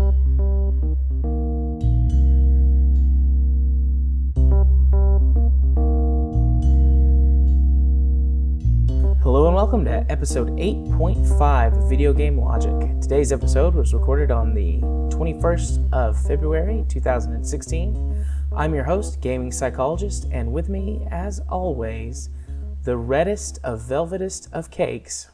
Hello and welcome to episode 8.5 of Video Game Logic. Today's episode was recorded on the 21st of February 2016. I'm your host, gaming psychologist, and with me, as always, the reddest of velvetest of cakes.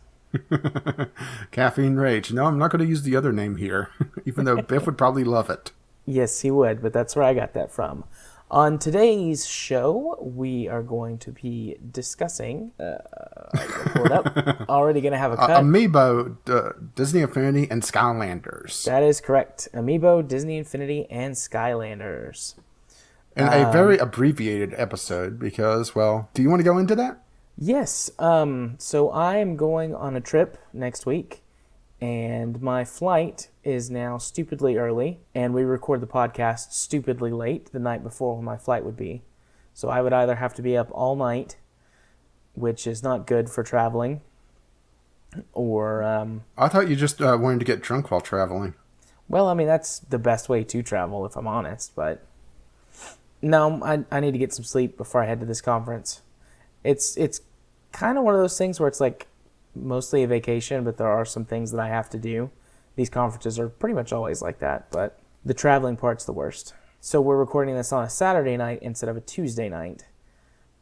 Caffeine Rage. No, I'm not going to use the other name here, even though Biff would probably love it. Yes, he would, but that's where I got that from. On today's show, we are going to be discussing... pull it up. Already going to have a cut. Amiibo, Disney Infinity, and Skylanders. That is correct. Amiibo, Disney Infinity, and Skylanders. And a very abbreviated episode because, well, do you want to go into that? Yes. So I am going on a trip next week, and my flight is now stupidly early, and we record the podcast stupidly late the night before when my flight would be. So I would either have to be up all night, which is not good for traveling, or... I thought you just wanted to get drunk while traveling. Well, I mean, that's the best way to travel, if I'm honest, but... No, I need to get some sleep before I head to this conference. It's kind of one of those things where it's like mostly a vacation, but there are some things that I have to do. These conferences are pretty much always like that, but the traveling part's the worst. So we're recording this on a Saturday night instead of a Tuesday night.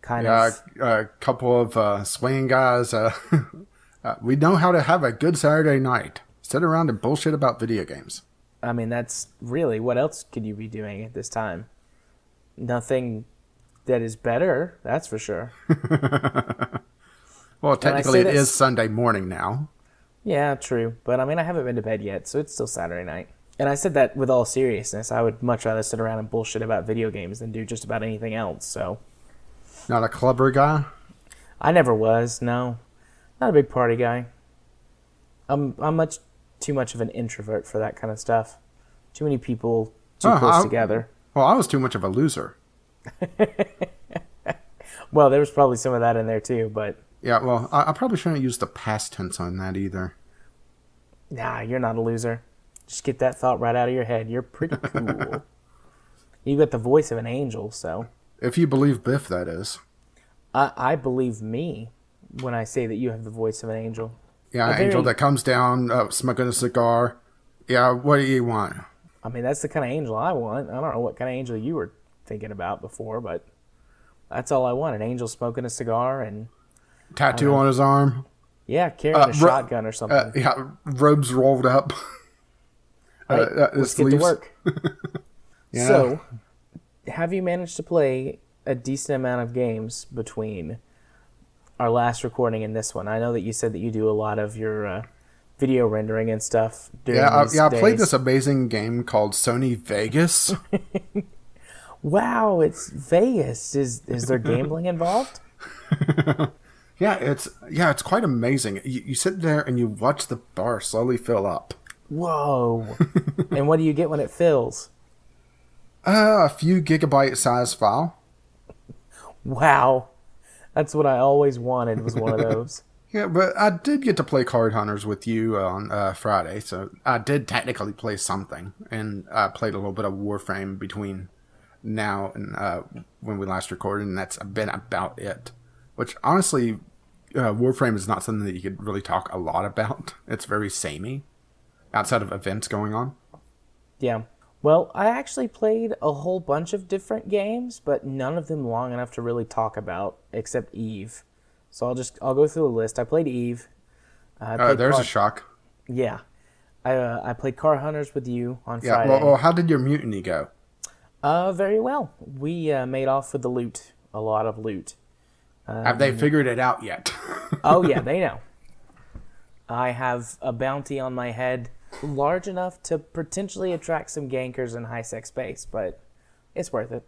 A couple of swinging guys. We know how to have a good Saturday night. Sit around and bullshit about video games. I mean, that's really, what else could you be doing at this time? Nothing that is better, that's for sure. Well, technically it is Sunday morning now. Yeah, true. But I mean, I haven't been to bed yet, so it's still Saturday night. And I said that with all seriousness. I would much rather sit around and bullshit about video games than do just about anything else, so... Not a clubber guy? I never was, no. Not a big party guy. I'm much too much of an introvert for that kind of stuff. Too many people too close together. Well, I was too much of a loser. Well, there was probably some of that in there too, but... Yeah, well, I probably shouldn't use the past tense on that either. Nah, you're not a loser. Just get that thought right out of your head. You're pretty cool. You got the voice of an angel, so... If you believe Biff, that is. I believe me when I say that you have the voice of an angel. Yeah, an angel that comes down, smoking a cigar. Yeah, what do you want? I mean, that's the kind of angel I want. I don't know what kind of angel you were thinking about before, but that's all I want. An angel smoking a cigar and... Tattoo on his arm. Yeah, carrying a shotgun or something. Yeah, robes rolled up. Right, let's get to work. Yeah. So, have you managed to play a decent amount of games between our last recording and this one? I know that you said that you do a lot of your video rendering and stuff. I played this amazing game called Sony Vegas. Wow, it's Vegas. Is there gambling involved? Yeah, it's quite amazing. You sit there and you watch the bar slowly fill up. Whoa! And what do you get when it fills? A few gigabyte size file. Wow, that's what I always wanted. Was one of those. Yeah, but I did get to play Card Hunters with you on Friday, so I did technically play something, and I played a little bit of Warframe between now and when we last recorded, and that's been about it. Which honestly, Warframe is not something that you could really talk a lot about. It's very samey, outside of events going on. Yeah. Well, I actually played a whole bunch of different games, but none of them long enough to really talk about, except Eve. So I'll go through the list. I played Eve. There's a shock. Yeah. I played Car Hunters with you on Yeah, Friday. well, how did your mutiny go? Very well. We made off with the loot. A lot of loot. Have they figured it out yet? Oh, yeah, they know. I have a bounty on my head large enough to potentially attract some gankers in high-sec space, but it's worth it.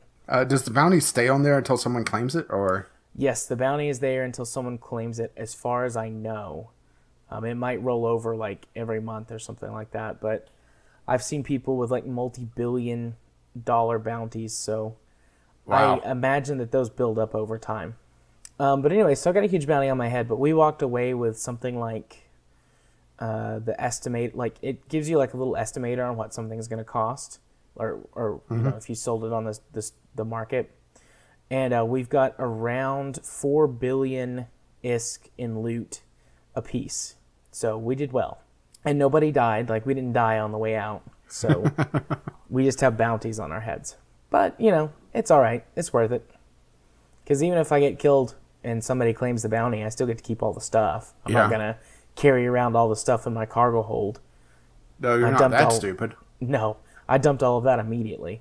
Does the bounty stay on there until someone claims it, or...? Yes, the bounty is there until someone claims it, as far as I know. It might roll over, like, every month or something like that, but I've seen people with, like, multi-billion-dollar bounties, so wow. I imagine that those build up over time. But anyway, so I got a huge bounty on my head, but we walked away with something like the estimate, like it gives you like a little estimator on what something's going to cost, or if you sold it on the market. And we've got around 4 billion ISK in loot a piece. So we did well. And nobody died. Like, we didn't die on the way out. So we just have bounties on our heads. But, it's all right. It's worth it. Because even if I get killed and somebody claims the bounty, I still get to keep all the stuff. I'm not going to carry around all the stuff in my cargo hold. No, you're not that stupid. No, I dumped all of that immediately.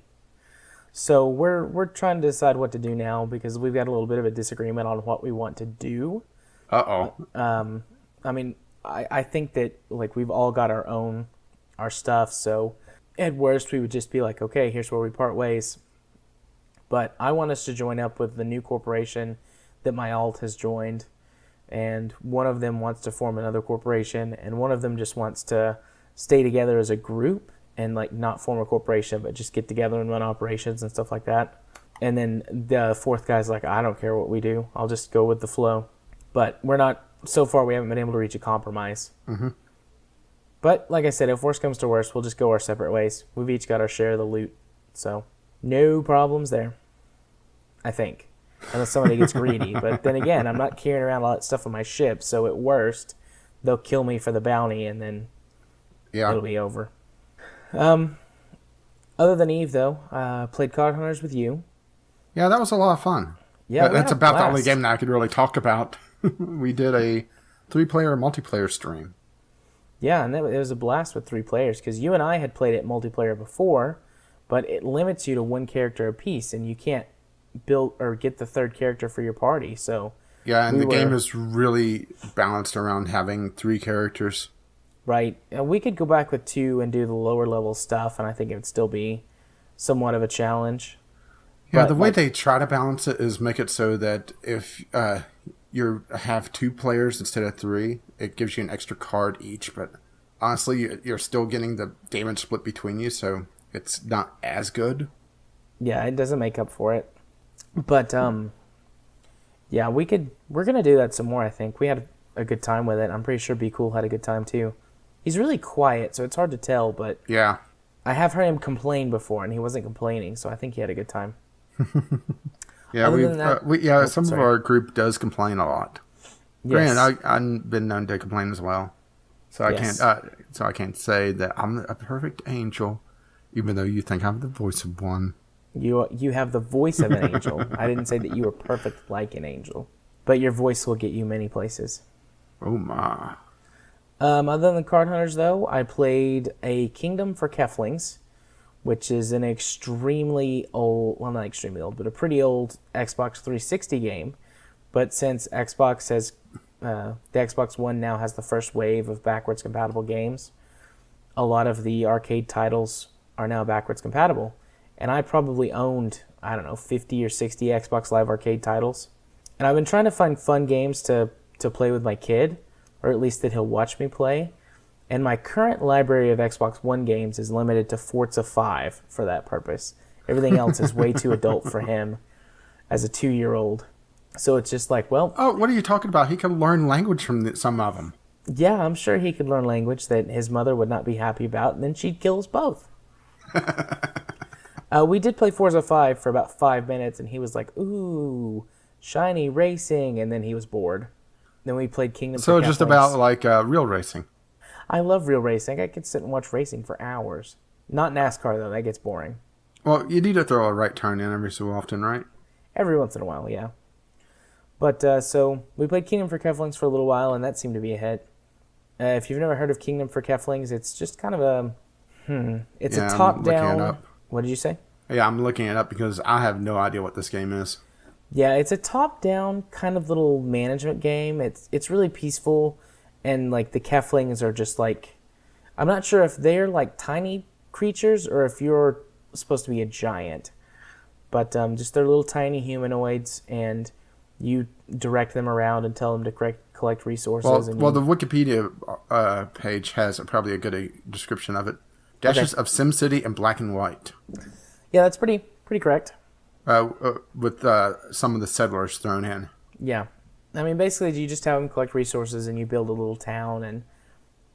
So we're trying to decide what to do now because we've got a little bit of a disagreement on what we want to do. Uh-oh. I mean, I think that like we've all got our stuff, so at worst we would just be like, okay, here's where we part ways. But I want us to join up with the new corporation that my alt has joined, and one of them wants to form another corporation, and one of them just wants to stay together as a group and like not form a corporation, but just get together and run operations and stuff like that. And then the fourth guy's like, I don't care what we do. I'll just go with the flow. But so far we haven't been able to reach a compromise. Mm-hmm. But like I said, if worse comes to worse, we'll just go our separate ways. We've each got our share of the loot. So no problems there, I think. Unless somebody gets greedy. But then again, I'm not carrying around all that stuff on my ship, so at worst, they'll kill me for the bounty and then it'll be over. Other than Eve, though, played Card Hunters with you. Yeah, that was a lot of fun. Yeah, that's about the only game that I could really talk about. We did a 3-player multiplayer stream. Yeah, and it was a blast with 3 players, because you and I had played it multiplayer before, but it limits you to 1 character apiece, and you can't build or get the 3rd character for your party. So yeah, and the game is really balanced around having 3 characters. Right. And we could go back with 2 and do the lower level stuff, and I think it would still be somewhat of a challenge. Yeah, but the way they try to balance it is make it so that if you have 2 players instead of 3, it gives you an extra card each. But honestly, you're still getting the damage split between you, so it's not as good. Yeah, it doesn't make up for it. But yeah, we're gonna do that some more. I think we had a good time with it. I'm pretty sure Be Cool had a good time too. He's really quiet, so it's hard to tell, but yeah, I have heard him complain before, and he wasn't complaining, so I think he had a good time. Yeah, some of our group does complain a lot. Yes. Granted, I've been known to complain as well, so I can't say that I'm a perfect angel, even though you think I'm the voice of one. You have the voice of an angel. I didn't say that you were perfect like an angel, but your voice will get you many places. Oh my. Other than Card Hunters, though, I played a Kingdom for Keflings, which is an extremely old, well, not extremely old, but a pretty old Xbox 360 game. But since Xbox has, the Xbox One now has the first wave of backwards compatible games, a lot of the arcade titles are now backwards compatible. And I probably owned, 50 or 60 Xbox Live Arcade titles. And I've been trying to find fun games to play with my kid, or at least that he'll watch me play. And my current library of Xbox One games is limited to Forza 5 for that purpose. Everything else is way too adult for him as a 2-year-old. So it's just like, well... Oh, what are you talking about? He can learn language from some of them. Yeah, I'm sure he could learn language that his mother would not be happy about, and then she'd kill us both. We did play Forza 5 for about 5 minutes, and he was like, ooh, shiny racing, and then he was bored. Then we played Kingdom for Keflings. So just about like real racing. I love real racing. I could sit and watch racing for hours. Not NASCAR, though. That gets boring. Well, you need to throw a right turn in every so often, right? Every once in a while, yeah. But, so, we played Kingdom for Keflings for a little while, and that seemed to be a hit. If you've never heard of Kingdom for Keflings, it's just kind of a... It's a top-down... What did you say? Yeah, I'm looking it up because I have no idea what this game is. Yeah, it's a top-down kind of little management game. It's really peaceful, and like the Keflings are just like, I'm not sure if they're like tiny creatures or if you're supposed to be a giant, but just they're little tiny humanoids, and you direct them around and tell them to collect resources. Well, the Wikipedia page has probably a good description of it. Dashes of SimCity and black and white. Yeah, that's pretty correct. With some of the settlers thrown in. Yeah. I mean, basically, you just have them collect resources and you build a little town, and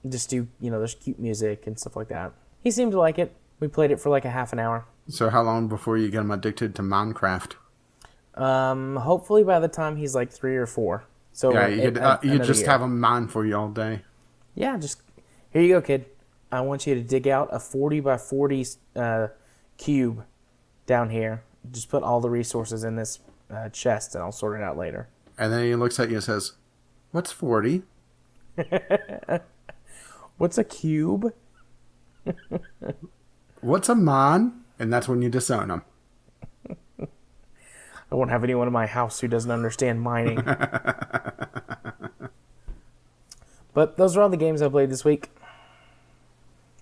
Just do, there's cute music and stuff like that. He seemed to like it. We played it for like a half an hour. So how long before you get him addicted to Minecraft? Hopefully by the time he's like 3 or 4. So Yeah, you just year. have him mine for you all day. Yeah, just here you go, kid. I want you to dig out a 40 by 40 cube down here. Just put all the resources in this chest, and I'll sort it out later. And then he looks at you and says, "What's 40? What's a cube? What's a mine?" And that's when you disown him. I won't have anyone in my house who doesn't understand mining. But those are all the games I played this week.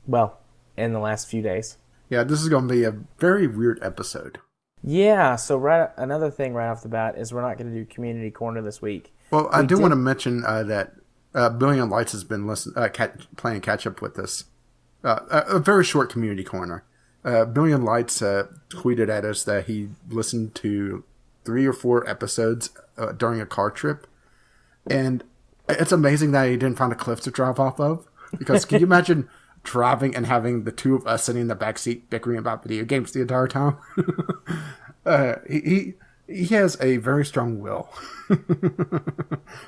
Well, in the last few days. Yeah, this is going to be a very weird episode. Yeah, so another thing right off the bat is we're not going to do Community Corner this week. Well, I do want to mention that Billion Lights has been playing catch up with us. A very short Community Corner. Billion Lights tweeted at us that he listened to 3 or 4 episodes during a car trip. And it's amazing that he didn't find a cliff to drive off of. Because can you imagine driving and having the two of us sitting in the back seat bickering about video games the entire time? He has a very strong will.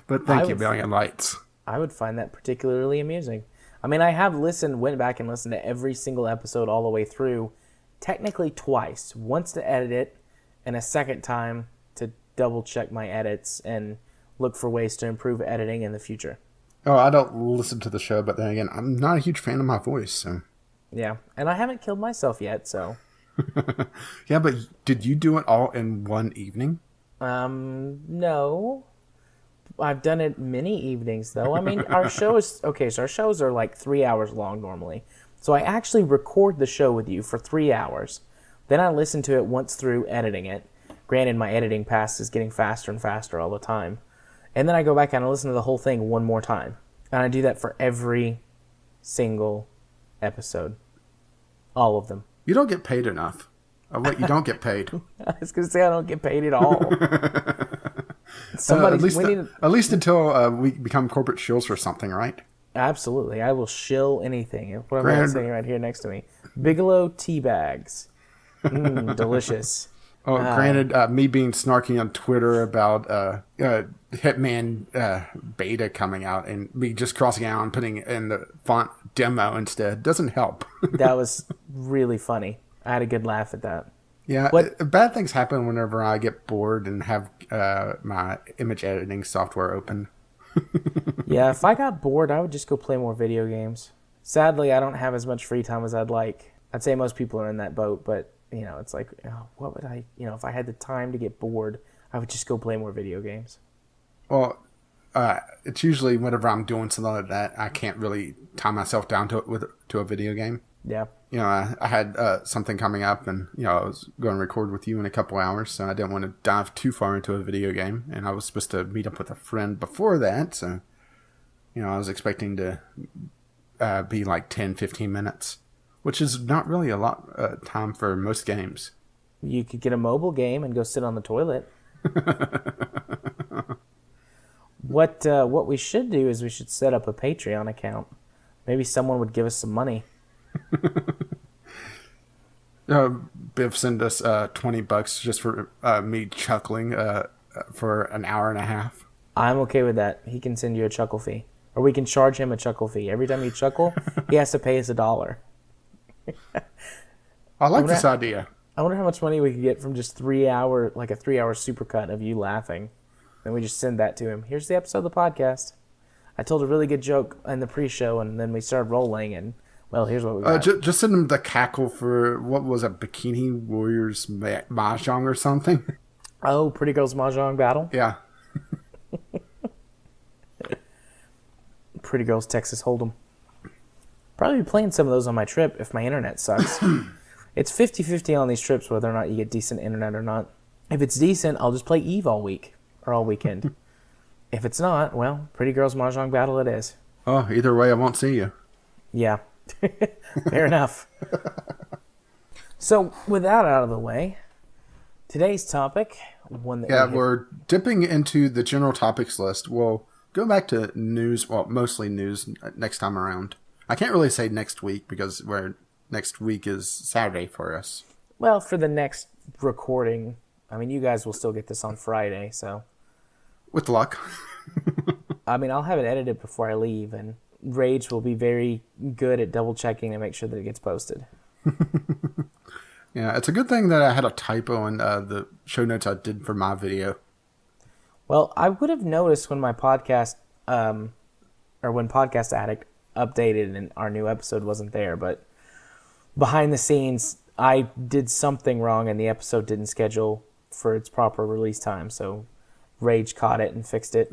But thank you, Billion Lights. I would find that particularly amusing. I mean, I have went back and listened to every single episode all the way through, technically twice. Once to edit it, and a second time to double check my edits and look for ways to improve editing in the future. Oh, I don't listen to the show, but then again, I'm not a huge fan of my voice, so. Yeah, and I haven't killed myself yet, so. Yeah, but did you do it all in one evening? No. I've done it many evenings, though. I mean, our shows are like 3 hours long normally. So I actually record the show with you for 3 hours. Then I listen to it once through editing it. Granted, my editing pass is getting faster and faster all the time. And then I go back and I listen to the whole thing one more time. And I do that for every single episode. All of them. You don't get paid enough. You don't get paid. I was going to say I don't get paid at all. At least until we become corporate shills for something, right? Absolutely. I will shill anything. What am I sitting right here next to me? Bigelow tea bags. Delicious. Oh, granted, me being snarky on Twitter about Hitman beta coming out and me just crossing out and putting in the font demo instead doesn't help. That was really funny. I had a good laugh at that. Yeah, bad things happen whenever I get bored and have my image editing software open. Yeah, if I got bored, I would just go play more video games. Sadly, I don't have as much free time as I'd like. I'd say most people are in that boat, but, it's like, what would I, if I had the time to get bored, I would just go play more video games. Well, it's usually whenever I'm doing something like that, I can't really tie myself down to a video game. Yeah. I had something coming up and, I was going to record with you in a couple hours, so I didn't want to dive too far into a video game. And I was supposed to meet up with a friend before that, so, I was expecting to be like 10, 15 minutes, which is not really a lot of time for most games. You could get a mobile game and go sit on the toilet. What we should do is we should set up a Patreon account. Maybe someone would give us some money. Biff send us $20 just for me chuckling for an hour and a half. I'm okay with that. He can send you a chuckle fee. Or we can charge him a chuckle fee. Every time you chuckle, he has to pay us $1. I like this idea. I wonder how much money we could get from just a 3-hour supercut of you laughing. Then we just send that to him. Here's the episode of the podcast. I told a really good joke in the pre-show, and then we started rolling, and, well, here's what we got. Just send him the cackle for, what was it, Bikini Warriors Mahjong or something? Oh, Pretty Girls Mahjong Battle? Yeah. Pretty Girls Texas Hold'em. Probably be playing some of those on my trip if my internet sucks. It's 50-50 on these trips whether or not you get decent internet or not. If it's decent, I'll just play Eve all week or all weekend. If it's not, well, Pretty Girls Mahjong Battle it is. Oh, either way, I won't see you. Yeah. Fair enough. So, with that out of the way, today's topic, one that we're dipping into the general topics list. We'll go back to news. Well, mostly news next time around. I can't really say next week because next week is Saturday for us. Well, for the next recording, I mean, you guys will still get this on Friday, so. With luck. I mean, I'll have it edited before I leave, and Rage will be very good at double checking to make sure that it gets posted. Yeah, it's a good thing that I had a typo in the show notes I did for my video. Well, I would have noticed when my podcast, or when Podcast Addict updated and our new episode wasn't there, but behind the scenes, I did something wrong and the episode didn't schedule for its proper release time, so Rage caught it and fixed it.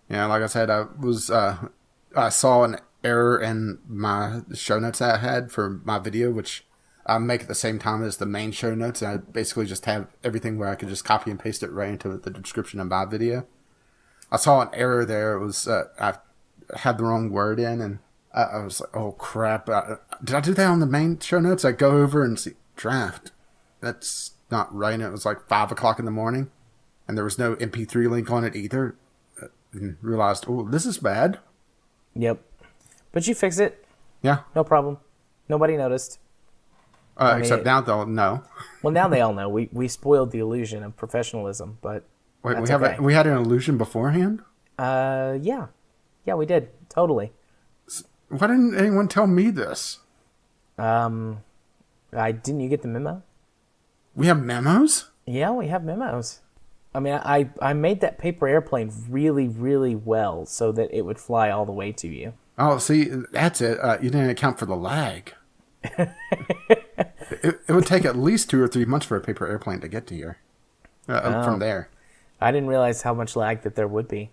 Yeah, like I said, I saw an error in my show notes I had for my video, which I make at the same time as the main show notes. And I basically just have everything where I could just copy and paste it right into the description of my video. I saw an error there. It was I had the wrong word in, and I was like, "Oh crap! Did I do that on the main show notes?" I go over and see draft. That's not right. And it was like 5:00 in the morning, and there was no MP3 link on it either. And realized, oh, this is bad. Yep. But you fixed it. Yeah. No problem. Nobody noticed. Except now they'll know. Well, now they all know. We spoiled the illusion of professionalism, but wait, that's we had an illusion beforehand? Yeah. Yeah, we did. Totally. Why didn't anyone tell me this? Didn't you get the memo? We have memos? Yeah, we have memos. I mean, I made that paper airplane really, really well so that it would fly all the way to you. Oh, see, that's it. You didn't account for the lag. it would take at least 2 or 3 months for a paper airplane to get to here. From there. I didn't realize how much lag that there would be.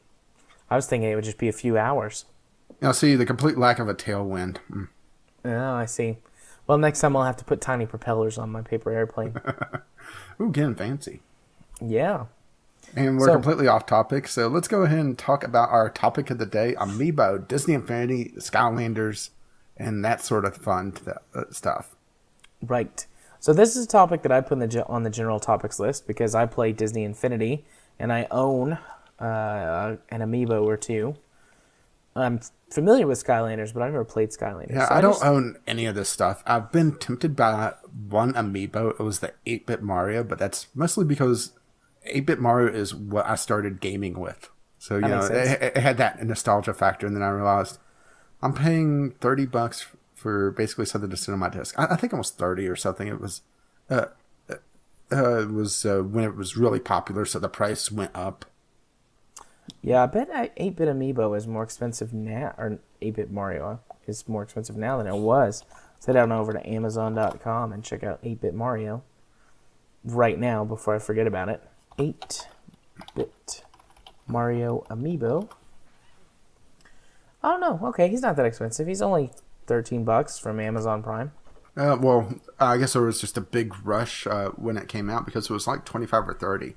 I was thinking it would just be a few hours. Now, see, the complete lack of a tailwind. Oh, I see. Well, next time I'll have to put tiny propellers on my paper airplane. Ooh, getting fancy. Yeah. And we're completely off topic, so let's go ahead and talk about our topic of the day, Amiibo, Disney Infinity, Skylanders, and that sort of fun stuff. Right. So this is a topic that I put on the general topics list because I play Disney Infinity, and I own an Amiibo or two. I'm familiar with Skylanders, but I've never played Skylanders. Yeah, so I don't own any of this stuff. I've been tempted by one Amiibo. It was the 8-bit Mario, but that's mostly because 8-bit Mario is what I started gaming with. So, you know, it had that nostalgia factor, and then I realized I'm paying $30 for basically something to sit on my desk. I think it was 30 or something. It was when it was really popular, so the price went up. Yeah, I bet 8-bit Amiibo is more expensive now, or 8-bit Mario is more expensive now than it was. So head on over to Amazon.com and check out 8-bit Mario right now before I forget about it. 8-bit Mario Amiibo. Oh no, okay, he's not that expensive. He's only $13 from Amazon Prime. Well, I guess there was just a big rush when it came out because it was like 25 or 30.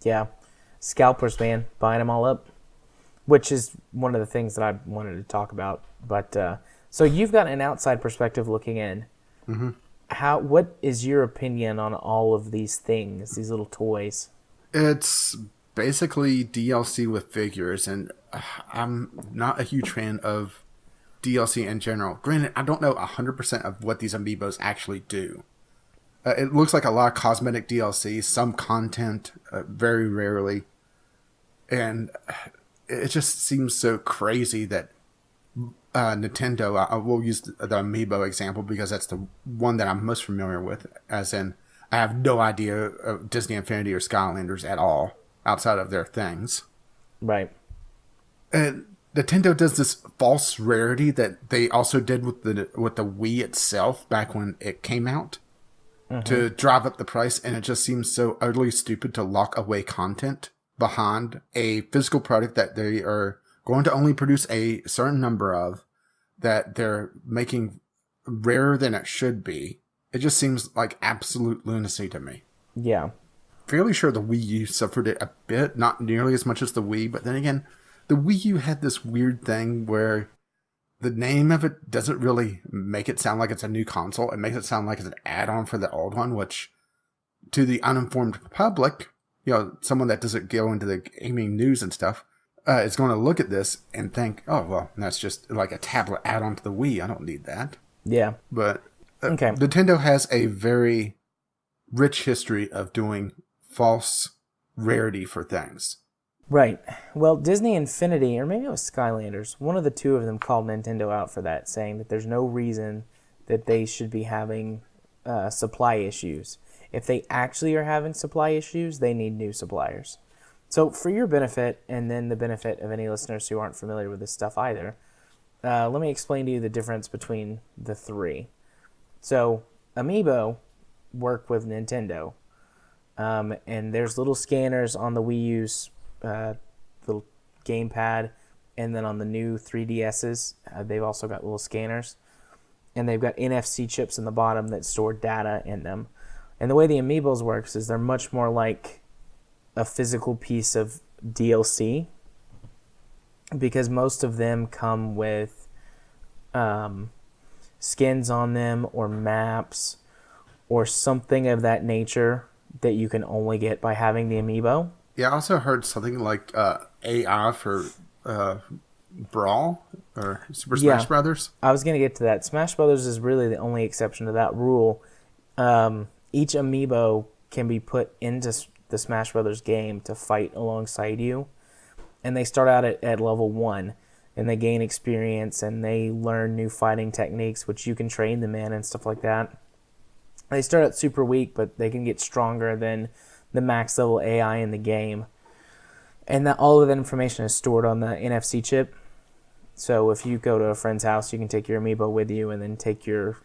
Yeah. Scalpers, man, buying them all up, which is one of the things that I wanted to talk about. But so you've got an outside perspective looking in. Mm-hmm. What is your opinion on all of these things, these little toys? It's basically DLC with figures, and I'm not a huge fan of DLC in general. Granted, I don't know 100% of what these Amiibos actually do. It looks like a lot of cosmetic DLC, some content, very rarely. And it just seems so crazy that Nintendo, I will use the Amiibo example because that's the one that I'm most familiar with, as in I have no idea of Disney Infinity or Skylanders at all outside of their things. Right. And Nintendo does this false rarity that they also did with the Wii itself back when it came out. Mm-hmm. To drive up the price, and it just seems so utterly stupid to lock away content behind a physical product that they are going to only produce a certain number of, that they're making rarer than it should be. It just seems like absolute lunacy to me. Yeah. Fairly sure the Wii U suffered it a bit, not nearly as much as the Wii, but then again, the Wii U had this weird thing where the name of it doesn't really make it sound like it's a new console. It makes it sound like it's an add-on for the old one, which to the uninformed public, you know, someone that doesn't go into the gaming news and stuff, is going to look at this and think, oh, well, that's just like a tablet add-on to the Wii. I don't need that. Yeah. But Okay. Nintendo has a very rich history of doing false rarity for things. Right. Well, Disney Infinity, or maybe it was Skylanders, one of the two of them called Nintendo out for that, saying that there's no reason that they should be having supply issues. If they actually are having supply issues, they need new suppliers. So for your benefit, and then the benefit of any listeners who aren't familiar with this stuff either, let me explain to you the difference between the three. So Amiibo work with Nintendo, and there's little scanners on the Wii U's little gamepad, and then on the new 3DSs, they've also got little scanners, and they've got NFC chips in the bottom that store data in them. And the way the Amiibos works is they're much more like a physical piece of DLC, because most of them come with skins on them or maps or something of that nature that you can only get by having the Amiibo. Yeah, I also heard something like AI for Brawl or Super Smash Brothers. I was going to get to that. Smash Brothers is really the only exception to that rule. Each Amiibo can be put into the Smash Brothers game to fight alongside you. And they start out at level 1. And they gain experience and they learn new fighting techniques, which you can train them in and stuff like that. They start out super weak, but they can get stronger than the max level AI in the game. And that all of that information is stored on the NFC chip. So if you go to a friend's house, you can take your Amiibo with you and then take your,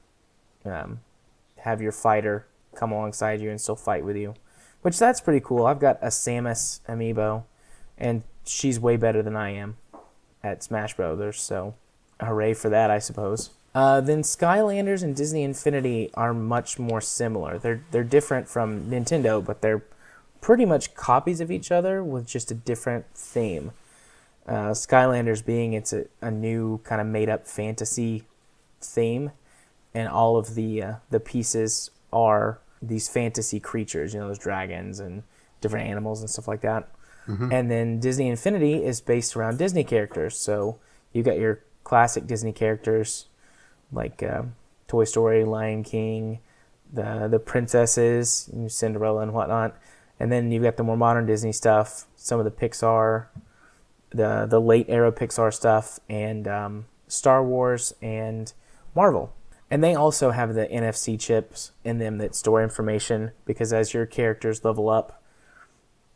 have your fighter come alongside you and still fight with you. Which that's pretty cool. I've got a Samus Amiibo, and she's way better than I am at Smash Brothers, so hooray for that, I suppose. Then Skylanders and Disney Infinity are much more similar. They're different from Nintendo, but they're pretty much copies of each other with just a different theme. Skylanders being it's a new kind of made-up fantasy theme, and all of the pieces are these fantasy creatures, those dragons and different animals and stuff like that. Mm-hmm. And then Disney Infinity is based around Disney characters. So you got your classic Disney characters like Toy Story, Lion King, the princesses, Cinderella and whatnot. And then you've got the more modern Disney stuff, some of the Pixar, the late era Pixar stuff, and Star Wars and Marvel. And they also have the NFC chips in them that store information, because as your characters level up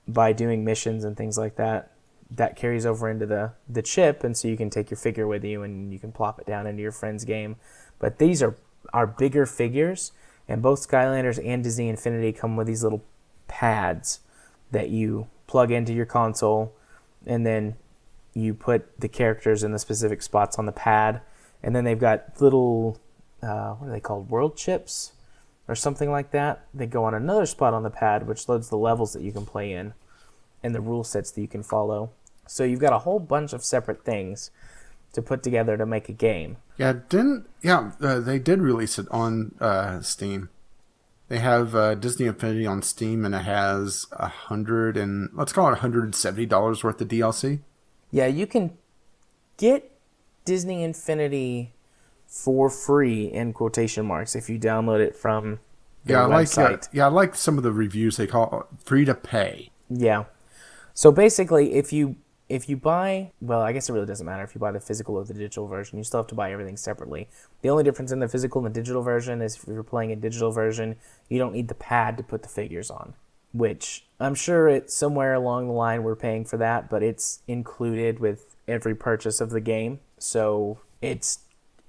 by doing missions and things like that, that carries over into the chip, and so you can take your figure with you and you can plop it down into your friend's game. But these are bigger figures, and both Skylanders and Disney Infinity come with these little pads that you plug into your console, and then you put the characters in the specific spots on the pad, and then they've got little what are they called, world chips or something like that. They go on another spot on the pad, which loads the levels that you can play in and the rule sets that you can follow. So you've got a whole bunch of separate things to put together to make a game. Yeah, they did release it on Steam. They have Disney Infinity on Steam, and it has $170 worth of DLC. Yeah, you can get Disney Infinity for free in quotation marks if you download it from their website. I like some of the reviews. They call it free to pay. Yeah. So basically, if you buy, well, I guess it really doesn't matter if you buy the physical or the digital version. You still have to buy everything separately. The only difference in the physical and the digital version is if you're playing a digital version, you don't need the pad to put the figures on, which I'm sure it's somewhere along the line we're paying for that, but it's included with every purchase of the game. So it's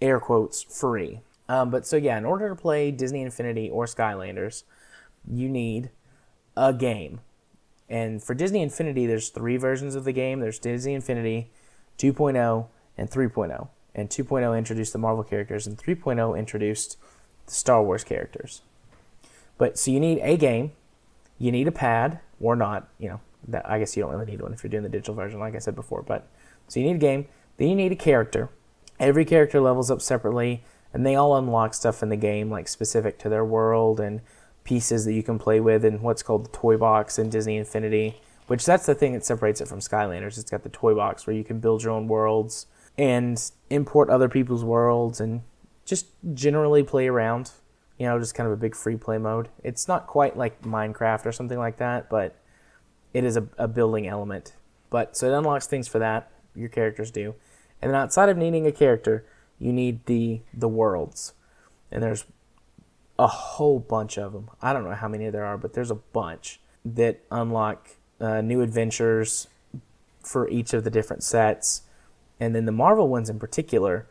air quotes free. But so yeah, in order to play Disney Infinity or Skylanders, you need a game. And for Disney Infinity, there's 3 versions of the game. There's Disney Infinity 2.0 and 3.0. And 2.0 introduced the Marvel characters, and 3.0 introduced the Star Wars characters. But so you need a game, you need a pad, or not, I guess you don't really need one if you're doing the digital version, like I said before. But so you need a game, then you need a character. Every character levels up separately, and they all unlock stuff in the game, like specific to their world and pieces that you can play with in what's called the toy box in Disney Infinity, which that's the thing that separates it from Skylanders. It's got the toy box where you can build your own worlds and import other people's worlds and just generally play around. Just kind of a big free play mode. It's not quite like Minecraft or something like that, but it is a building element. But so it unlocks things for that. Your characters do. And then outside of needing a character, you need the worlds. And there's a whole bunch of them. I don't know how many there are, but there's a bunch that unlock new adventures for each of the different sets. And then the Marvel ones in particular,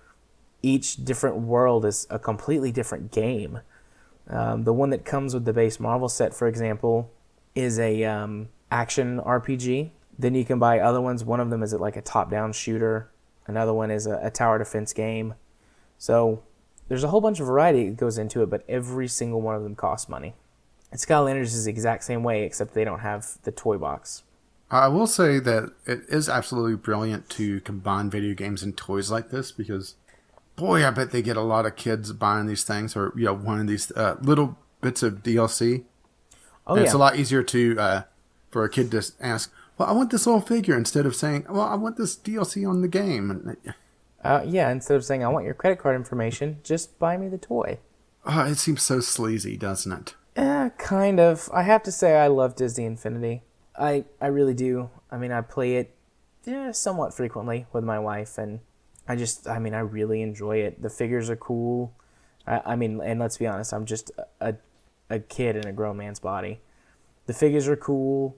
each different world is a completely different game. The one that comes with the base Marvel set, for example, is a action RPG. Then you can buy other ones. One of them is like a top-down shooter. Another one is a tower defense game. So there's a whole bunch of variety that goes into it, but every single one of them costs money. And Skylanders is the exact same way, except they don't have the toy box. I will say that it is absolutely brilliant to combine video games and toys like this because, boy, I bet they get a lot of kids buying these things or wanting these little bits of DLC. Oh, and yeah. It's a lot easier to for a kid to ask, well, I want this little figure instead of saying, well, I want this DLC on the game. Yeah, instead of saying, I want your credit card information, just buy me the toy. It seems so sleazy, doesn't it? Kind of. I have to say I love Disney Infinity. I really do. I mean, I play it somewhat frequently with my wife, and I really enjoy it. The figures are cool. And let's be honest, I'm just a kid in a grown man's body. The figures are cool.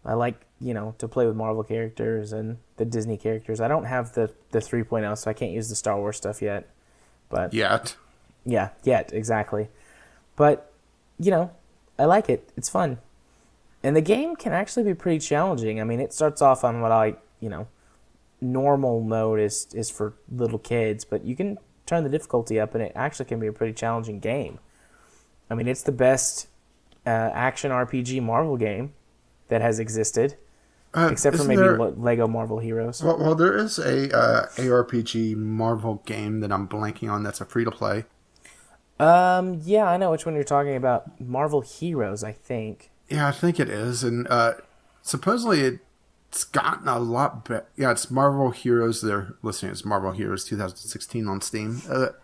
I like, to play with Marvel characters and the Disney characters. I don't have the 3.0, so I can't use the Star Wars stuff yet. But Yet. Yeah, yet, exactly. But, I like it. It's fun. And the game can actually be pretty challenging. I mean, it starts off on what normal mode is for little kids, but you can turn the difficulty up, and it actually can be a pretty challenging game. I mean, it's the best action RPG Marvel game that has existed, except for maybe Lego Marvel Heroes. Well, there is a ARPG Marvel game that I'm blanking on that's a free-to-play. Yeah, I know which one you're talking about. Marvel Heroes, I think. Yeah, I think it is, and supposedly it's gotten a lot better. Yeah, it's Marvel Heroes. They're listening. It's Marvel Heroes 2016 on Steam.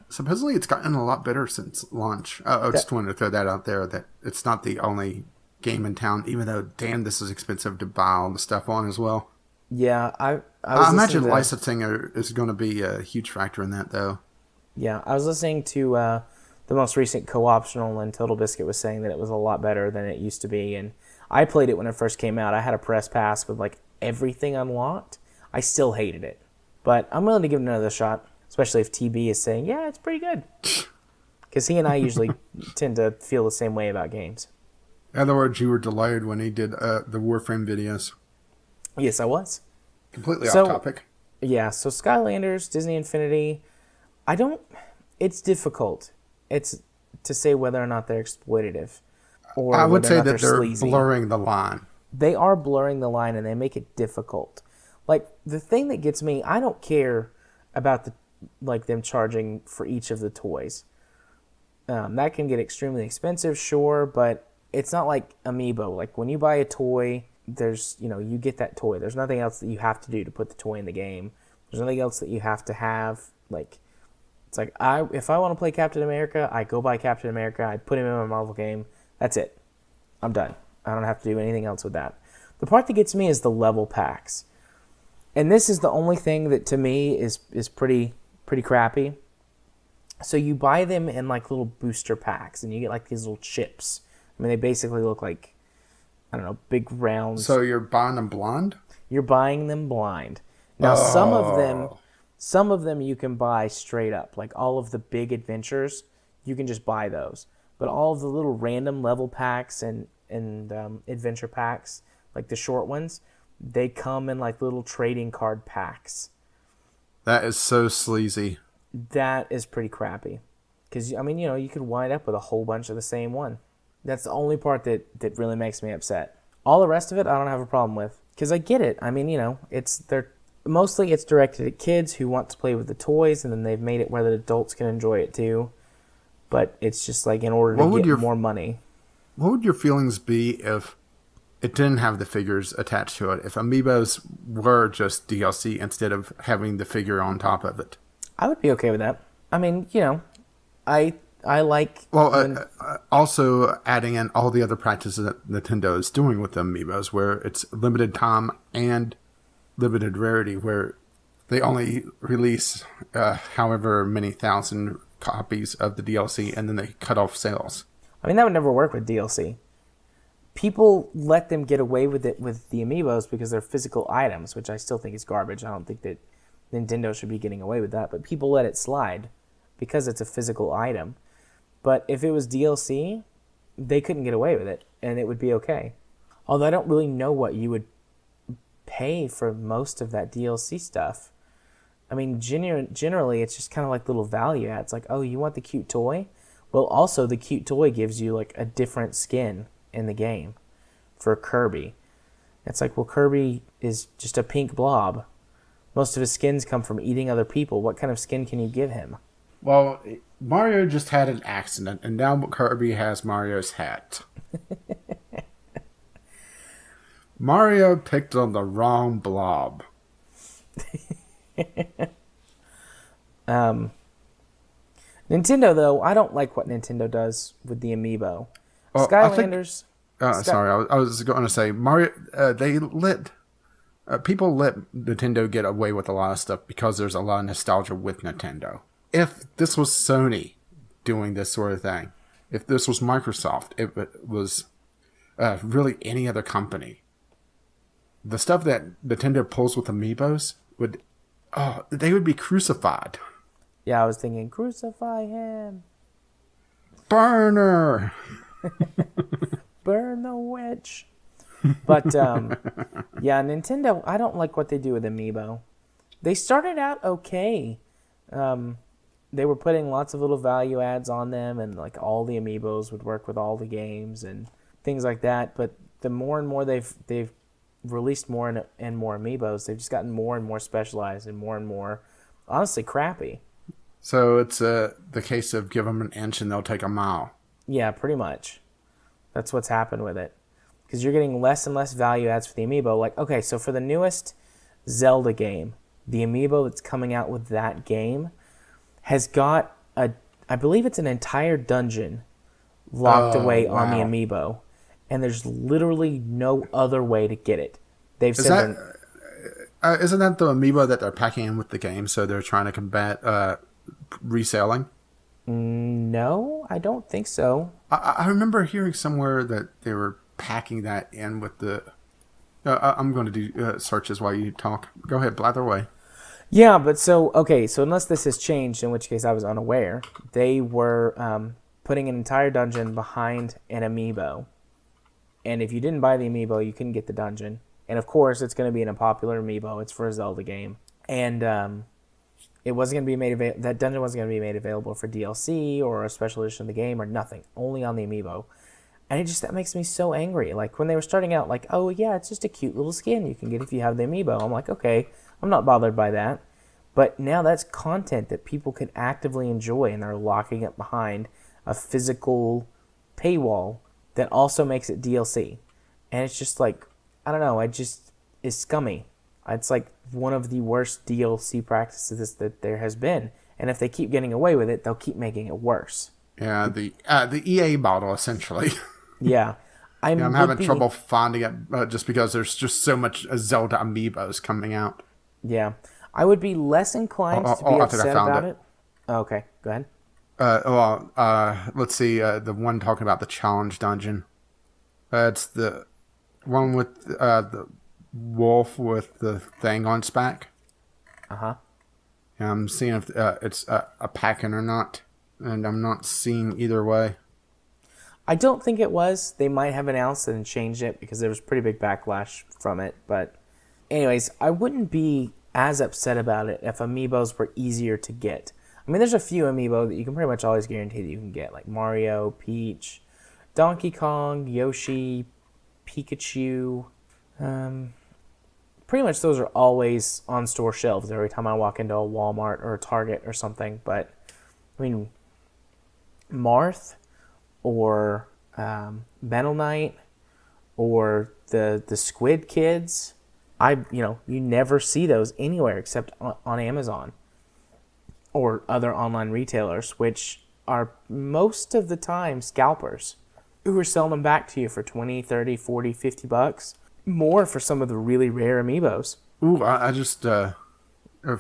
Supposedly it's gotten a lot better since launch. I just wanted to throw that out there, that it's not the only game in town, even though, damn, this is expensive to buy all the stuff on as well. Yeah, I imagine licensing is going to be a huge factor in that, though. Yeah, I was listening to the most recent co-optional, and Total Biscuit was saying that it was a lot better than it used to be. And I played it when it first came out. I had a press pass with everything unlocked. I still hated it, but I'm willing to give it another shot, especially if TB is saying, yeah, it's pretty good. Because he and I usually tend to feel the same way about games. In other words, you were delighted when he did the Warframe videos. Yes, I was. Completely off topic. Yeah, so Skylanders, Disney Infinity, it's difficult. It's to say whether or not they're exploitative. Or I would say that they're sleazy. blurring the line. They are blurring the line, and they make it difficult. The thing that gets me, I don't care about them charging for each of the toys. That can get extremely expensive, sure, but it's not like Amiibo. When you buy a toy, there's, you get that toy. There's nothing else that you have to do to put the toy in the game. There's nothing else that you have to have. It's if I want to play Captain America, I go buy Captain America, I put him in my Marvel game. That's it. I'm done. I don't have to do anything else with that. The part that gets me is the level packs. And this is the only thing that to me is pretty crappy. So you buy them in little booster packs, and you get these little chips. I mean, they basically look like, I don't know, big rounds. So you're buying them blind? You're buying them blind. Now, some of them you can buy straight up. All of the big adventures, you can just buy those. But all of the little random level packs and adventure packs, the short ones, they come in little trading card packs. That is so sleazy. That is pretty crappy. Because, you could wind up with a whole bunch of the same one. That's the only part that really makes me upset. All the rest of it, I don't have a problem with. Because I get it. I mean, mostly it's directed at kids who want to play with the toys, and then they've made it where the adults can enjoy it too. But it's just in order to get more money. What would your feelings be if it didn't have the figures attached to it. If Amiibos were just DLC instead of having the figure on top of it. I would be okay with that. I mean, I I like Well, when also adding in all the other practices that Nintendo is doing with the Amiibos, where it's limited time and limited rarity, where they only release however many thousand copies of the DLC, and then they cut off sales. I mean that would never work with DLC. People let them get away with it with the Amiibos because they're physical items, which I still think is garbage. I don't think that Nintendo should be getting away with that, but people let it slide because it's a physical item. But if it was DLC, they couldn't get away with it, and it would be okay. Although I don't really know what you would pay for most of that DLC stuff. I mean, generally, it's just kind of like little value adds. Like, oh, you want the cute toy? Well, also, the cute toy gives you, like, a different skin in the game for Kirby. It's like, well, Kirby is just a pink blob. Most of his skins come from eating other people. What kind of skin can you give him? Well, Mario just had an accident, and now Kirby has Mario's hat. Mario picked on the wrong blob. Nintendo, though, I don't like what Nintendo does with the Amiibo. Well, Skylanders. Sorry, I was going to say Mario. They let people let Nintendo get away with a lot of stuff because there's a lot of nostalgia with Nintendo. If this was Sony doing this sort of thing, if this was Microsoft, if it was really any other company, the stuff that Nintendo pulls with Amiibos they would be crucified. Yeah, I was thinking, crucify him. Burner. Burn the witch. But, yeah, Nintendo, I don't like what they do with Amiibo. They started out okay. They were putting lots of little value adds on them, and like all the Amiibos would work with all the games and things like that. But the more and more they've released more and more Amiibos, they've just gotten more and more specialized and more, honestly, crappy. So it's the case of give them an inch and they'll take a mile. Yeah, pretty much. That's what's happened with it. Because you're getting less and less value adds for the Amiibo. Like, okay, so for the newest Zelda game, the Amiibo that's coming out with that game has got I believe it's an entire dungeon locked away on the Amiibo. And there's literally no other way to get it. They've said isn't that the Amiibo that they're packing in with the game, so they're trying to combat reselling? No, I don't think so. I remember hearing somewhere that they were packing that in with the... I'm going to do searches while you talk. Go ahead, blather away. Yeah, but so unless this has changed, in which case I was unaware, they were putting an entire dungeon behind an Amiibo. And if you didn't buy the Amiibo, you couldn't get the dungeon. And of course, it's going to be in a popular Amiibo. It's for a Zelda game. And it wasn't going to be made that dungeon wasn't going to be made available for DLC or a special edition of the game or nothing. Only on the Amiibo. And that makes me so angry. Like, when they were starting out, like, oh, yeah, it's just a cute little skin you can get if you have the Amiibo. I'm like, okay, I'm not bothered by that. But now that's content that people can actively enjoy, and they're locking it behind a physical paywall that also makes it DLC. And it's just like, I don't know, it's scummy. It's like one of the worst DLC practices that there has been. And if they keep getting away with it, they'll keep making it worse. Yeah, the EA model, essentially. Yeah. I'm having trouble finding it just because there's just so much Zelda Amiibos coming out. Yeah. I would be less inclined to be upset about it. Oh, okay, go ahead. Let's see. The one talking about the challenge dungeon. It's the one with the wolf with the thing on its back. Uh-huh. Yeah, I'm seeing if it's a pack-in or not, and I'm not seeing either way. I don't think it was. They might have announced it and changed it because there was pretty big backlash from it. But anyways, I wouldn't be as upset about it if Amiibos were easier to get. I mean, there's a few Amiibo that you can pretty much always guarantee that you can get, like Mario, Peach, Donkey Kong, Yoshi, Pikachu. Pretty much those are always on store shelves every time I walk into a Walmart or a Target or something. But, I mean, Marth or Battle Knight or the squid kids. You never see those anywhere except on Amazon or other online retailers, which are most of the time scalpers who are selling them back to you for 20, 30, 40, 50 bucks. More for some of the really rare amiibos. Ooh, I just found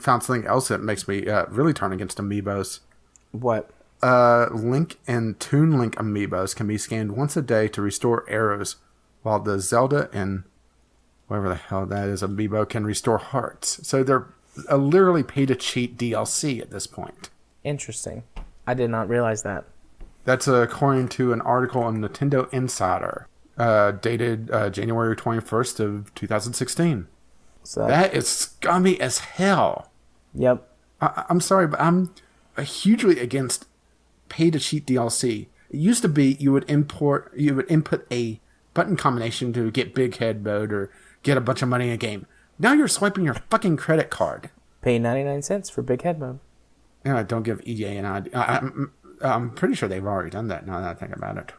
something else that makes me really turn against amiibos. What? Link and Toon Link amiibos can be scanned once a day to restore arrows, while the Zelda and whatever the hell that is amiibo can restore hearts. So they're literally pay to cheat DLC at this point. Interesting. I did not realize that. That's according to an article on Nintendo Insider, dated January 21st of 2016. So that is scummy as hell. Yep. I'm sorry, but I'm hugely against pay-to-cheat DLC. It used to be you would input a button combination to get big head mode or get a bunch of money in a game. Now you're swiping your fucking credit card. Pay 99 cents for big head mode. Yeah, don't give EA an idea. I'm pretty sure they've already done that now that I think about it.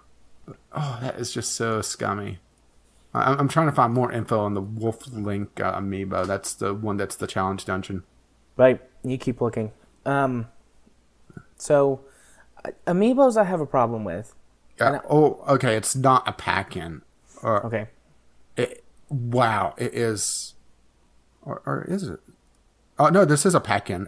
But, that is just so scummy. I'm trying to find more info on the Wolf Link amiibo. That's the one that's the challenge dungeon. Right. You keep looking. So, amiibos I have a problem with. Okay. It's not a pack-in. Okay. Wow. It is... Or is it? Oh, no, this is a pack-in.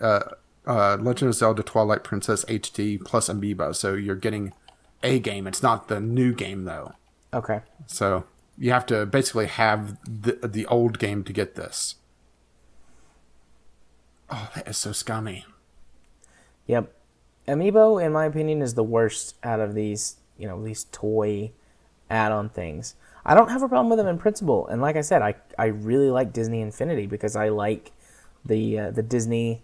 Legend of Zelda Twilight Princess HD plus amiibo. So you're getting a game. It's not the new game, though. Okay. So you have to basically have the old game to get this. Oh, that is so scummy. Yep. Amiibo, in my opinion, is the worst out of these toy add-on things. I don't have a problem with them in principle, and like I said, I really like Disney Infinity because I like the Disney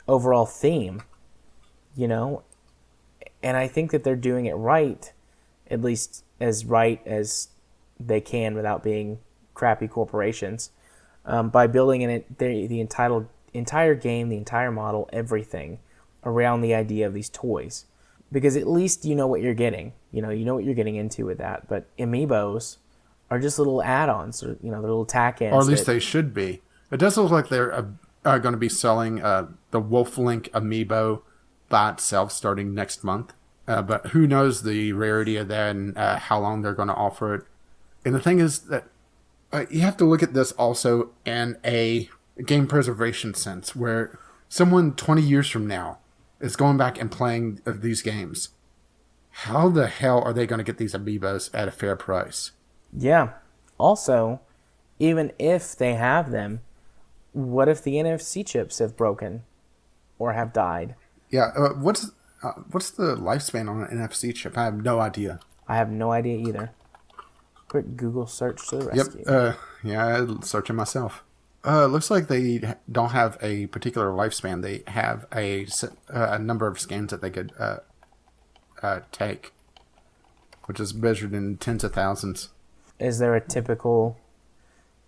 overall theme, and I think that they're doing it right, at least as right as they can without being crappy corporations, by building in it the entire game, the entire model, everything around the idea of these toys, because at least you know what you're getting. You know what you're getting into with that. But amiibos are just little add-ons, or they're little tack-ins. Or at least they should be. It does look like they're going to be selling the Wolf Link amiibo by itself starting next month. But who knows the rarity of that and how long they're going to offer it. And the thing is that you have to look at this also in a game preservation sense, where someone 20 years from now is going back and playing these games. How the hell are they going to get these amiibos at a fair price? Yeah. Also, even if they have them, what if the NFC chips have broken or have died? Yeah. What's the lifespan on an NFC chip? I have no idea. I have no idea either. Quick Google search to the rescue. Yep. I'm searching myself. Looks like they don't have a particular lifespan. They have a number of scans that they could take, which is measured in tens of thousands. Is there a typical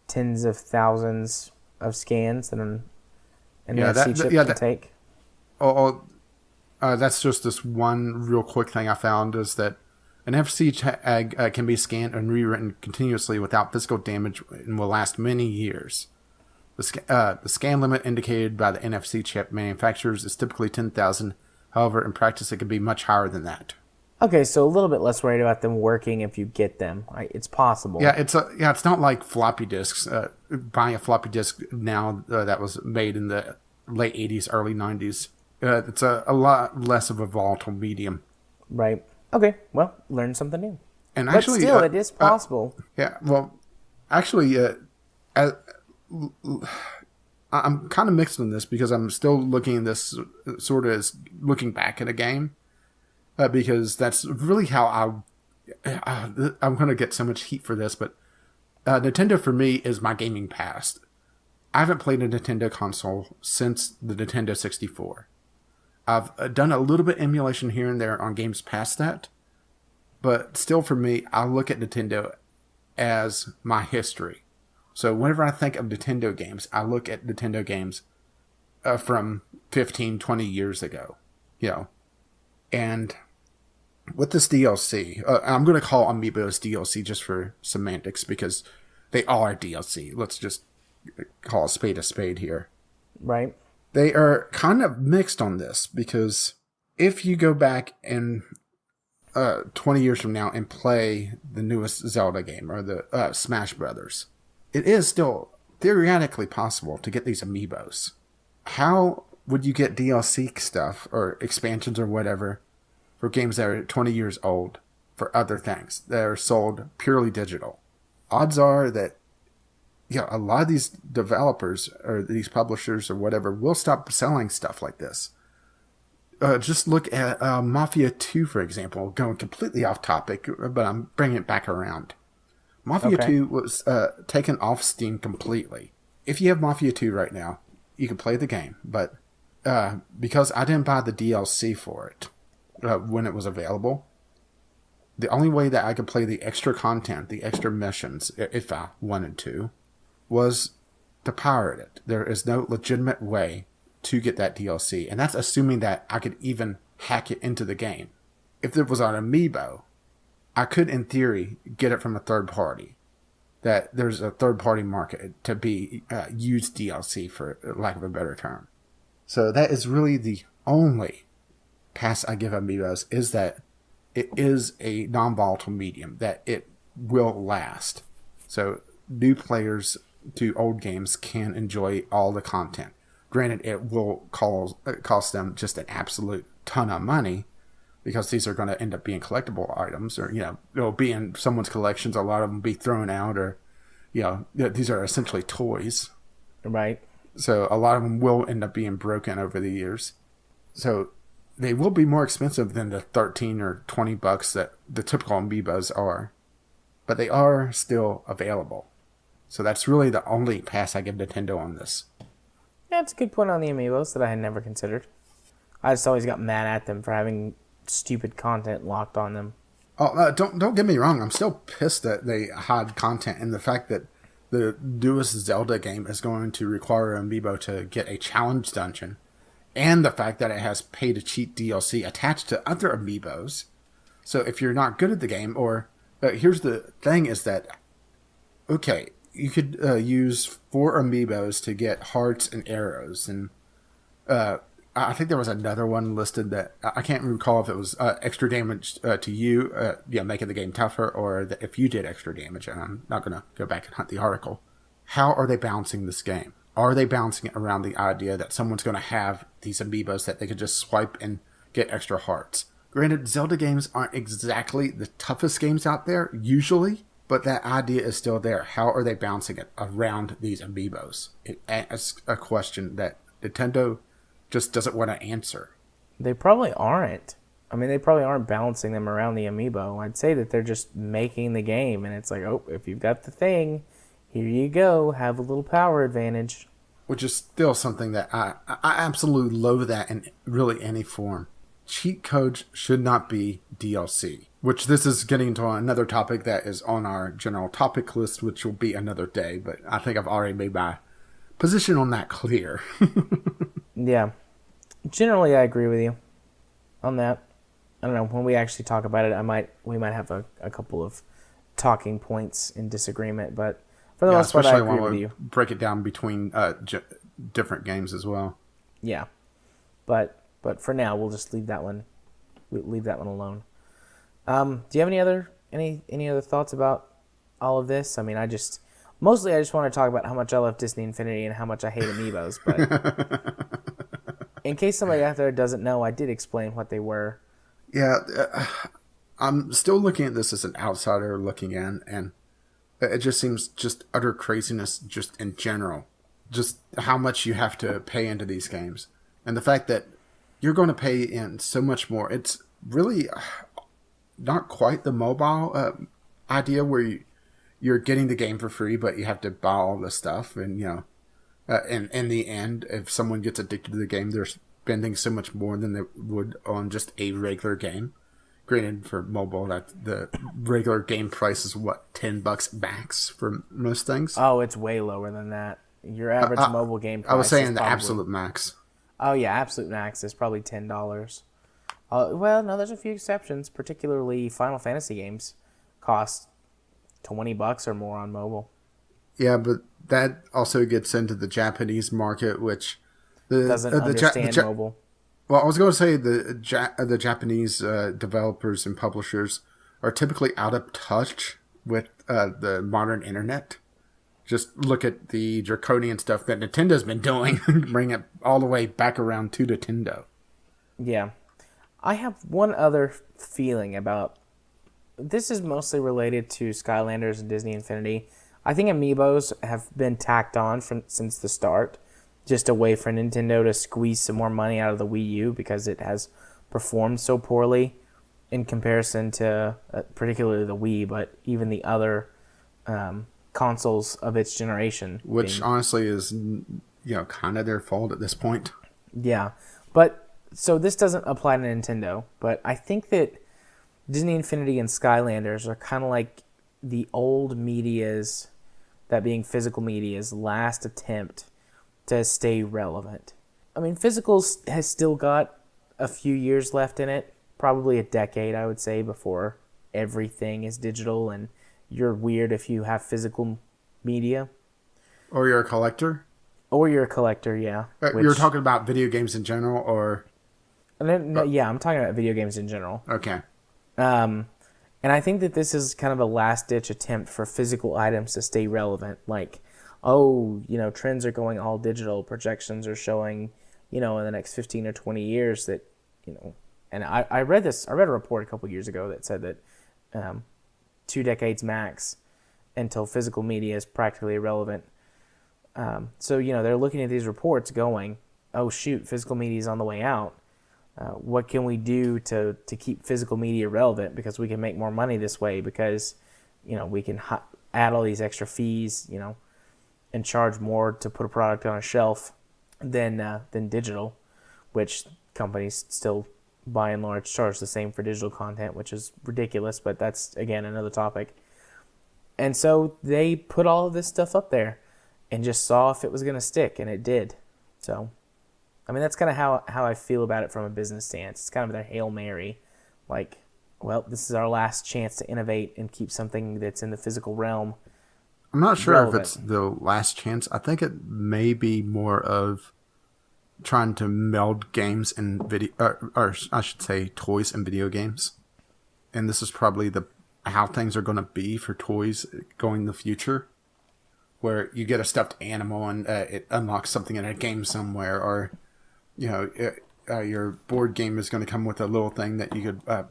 tens of thousands of scans that an NFC chip can take? That's just this one real quick thing I found, is that an NFC tag can be scanned and rewritten continuously without physical damage and will last many years. The scan limit indicated by the NFC chip manufacturers is typically 10,000. However, in practice, it can be much higher than that. Okay, so a little bit less worried about them working if you get them. It's possible. Yeah, it's not like floppy disks. Buying a floppy disk now that was made in the late 80s, early 90s. It's a lot less of a volatile medium. Right. Okay, well, learn something new. And but actually, still, it is possible. Yeah, well, actually, I'm kind of mixed on this because I'm still looking at this sort of as looking back at a game, because that's really how I'm going to get so much heat for this, but Nintendo for me is my gaming past. I haven't played a Nintendo console since the Nintendo 64. I've done a little bit emulation here and there on games past that, but still for me, I look at Nintendo as my history. So whenever I think of Nintendo games, I look at Nintendo games from 15, 20 years ago, and with this DLC, I'm going to call Amiibos DLC just for semantics, because they are DLC. Let's just call a spade here. Right. They are kind of mixed on this because if you go back and 20 years from now and play the newest Zelda game or the Smash Brothers, it is still theoretically possible to get these amiibos. How would you get DLC stuff or expansions or whatever for games that are 20 years old for other things that are sold purely digital? Odds are that a lot of these developers or these publishers or whatever will stop selling stuff like this. Just look at Mafia 2, for example, going completely off topic, but I'm bringing it back around. Mafia 2 was taken off Steam completely. If you have Mafia 2 right now, you can play the game, but because I didn't buy the DLC for it when it was available, the only way that I could play the extra content, the extra missions, if I wanted to, was to pirate it. There is no legitimate way to get that DLC, and that's assuming that I could even hack it into the game. If there was an amiibo, I could, in theory, get it from a third party. That there's a third party market to be used DLC, for lack of a better term. So that is really the only pass I give amiibos, is that it is a non-volatile medium, that it will last. So new players to old games can enjoy all the content. Granted, it will cost them just an absolute ton of money, because these are going to end up being collectible items, or, it'll be in someone's collections. A lot of them will be thrown out, or, these are essentially toys. Right. So a lot of them will end up being broken over the years. So they will be more expensive than the 13 or 20 bucks that the typical amiibos are, but they are still available. So that's really the only pass I give Nintendo on this. Yeah, it's a good point on the amiibos that I had never considered. I just always got mad at them for having stupid content locked on them. Oh, don't get me wrong. I'm still pissed that they hide content, and the fact that the newest Zelda game is going to require amiibo to get a challenge dungeon, and the fact that it has pay-to-cheat DLC attached to other amiibos. So if you're not good at the game, or here's the thing is that, okay, you could use 4 amiibos to get hearts and arrows, and I think there was another one listed that I can't recall if it was extra damage to you, making the game tougher, or if you did extra damage. And I'm not going to go back and hunt the article. How are they balancing this game? Are they balancing it around the idea that someone's going to have these amiibos that they could just swipe and get extra hearts? Granted, Zelda games aren't exactly the toughest games out there, usually, but that idea is still there. How are they balancing it around these amiibos? It's a question that Nintendo just doesn't want to answer. They probably aren't. I mean, they probably aren't balancing them around the amiibo. I'd say that they're just making the game, and it's like, oh, if you've got the thing, here you go, have a little power advantage. Which is still something that I absolutely loathe that in really any form. Cheat codes should not be DLC. Which this is getting into another topic that is on our general topic list, which will be another day, but I think I've already made my position on that clear. Yeah. Generally, I agree with you on that. I don't know. When we actually talk about it, we might have a couple of talking points in disagreement, but for the most part, I agree with you. Break it down between different games as well. Yeah, but for now, we'll just leave that one. Leave that one alone. Do you have any other thoughts about all of this? I mean, I just want to talk about how much I love Disney Infinity and how much I hate amiibos, but. In case somebody out there doesn't know, I did explain what they were. Yeah, I'm still looking at this as an outsider looking in, and it just seems just utter craziness just in general. Just how much you have to pay into these games. And the fact that you're going to pay in so much more. It's really not quite the mobile idea where you're getting the game for free, but you have to buy all the stuff, and, and in the end, if someone gets addicted to the game, they're spending so much more than they would on just a regular game. Granted, for mobile, that the regular game price is what, $10 max for most things. Oh, it's way lower than that. Your average mobile game price. I was saying the absolute max. Oh yeah, absolute max is probably $10. Well, no, there's a few exceptions. Particularly Final Fantasy games cost $20 or more on mobile. Yeah, but that also gets into the Japanese market, which Doesn't understand mobile. well, I was going to say the Japanese developers and publishers are typically out of touch with the modern internet. Just look at the draconian stuff that Nintendo's been doing, bring it all the way back around to Nintendo. Yeah. I have one other feeling about this is mostly related to Skylanders and Disney Infinity. I think Amiibos have been tacked on since the start, just a way for Nintendo to squeeze some more money out of the Wii U because it has performed so poorly in comparison to particularly the Wii, but even the other consoles of its generation. Which honestly is, kind of their fault at this point. Yeah, but so this doesn't apply to Nintendo, but I think that Disney Infinity and Skylanders are kind of like the old media's, that being physical media's last attempt to stay relevant. I mean, physical has still got a few years left in it, probably a decade, I would say, before everything is digital and you're weird if you have physical media. Or you're a collector? Or you're a collector, yeah. You're talking about video games in general, or? Yeah, I'm talking about video games in general. Okay. And I think that this is kind of a last-ditch attempt for physical items to stay relevant. Like, trends are going all digital. Projections are showing, in the next 15 or 20 years that, and I read a report a couple years ago that said that 2 decades max until physical media is practically irrelevant. So, they're looking at these reports going, oh, shoot, physical media is on the way out. What can we do to keep physical media relevant? Because we can make more money this way because, we can add all these extra fees, and charge more to put a product on a shelf than digital, which companies still, by and large, charge the same for digital content, which is ridiculous, but that's, again, another topic. And so they put all of this stuff up there and just saw if it was going to stick, and it did. So, I mean, that's kind of how I feel about it from a business stance. It's kind of their Hail Mary. Like, well, this is our last chance to innovate and keep something that's in the physical realm I'm not sure relevant. if it's the last chance. I think it may be more of trying to meld games and video, or I should say toys and video games. And this is probably how things are going to be for toys going in the future, where you get a stuffed animal and it unlocks something in a game somewhere, or your board game is going to come with a little thing that you could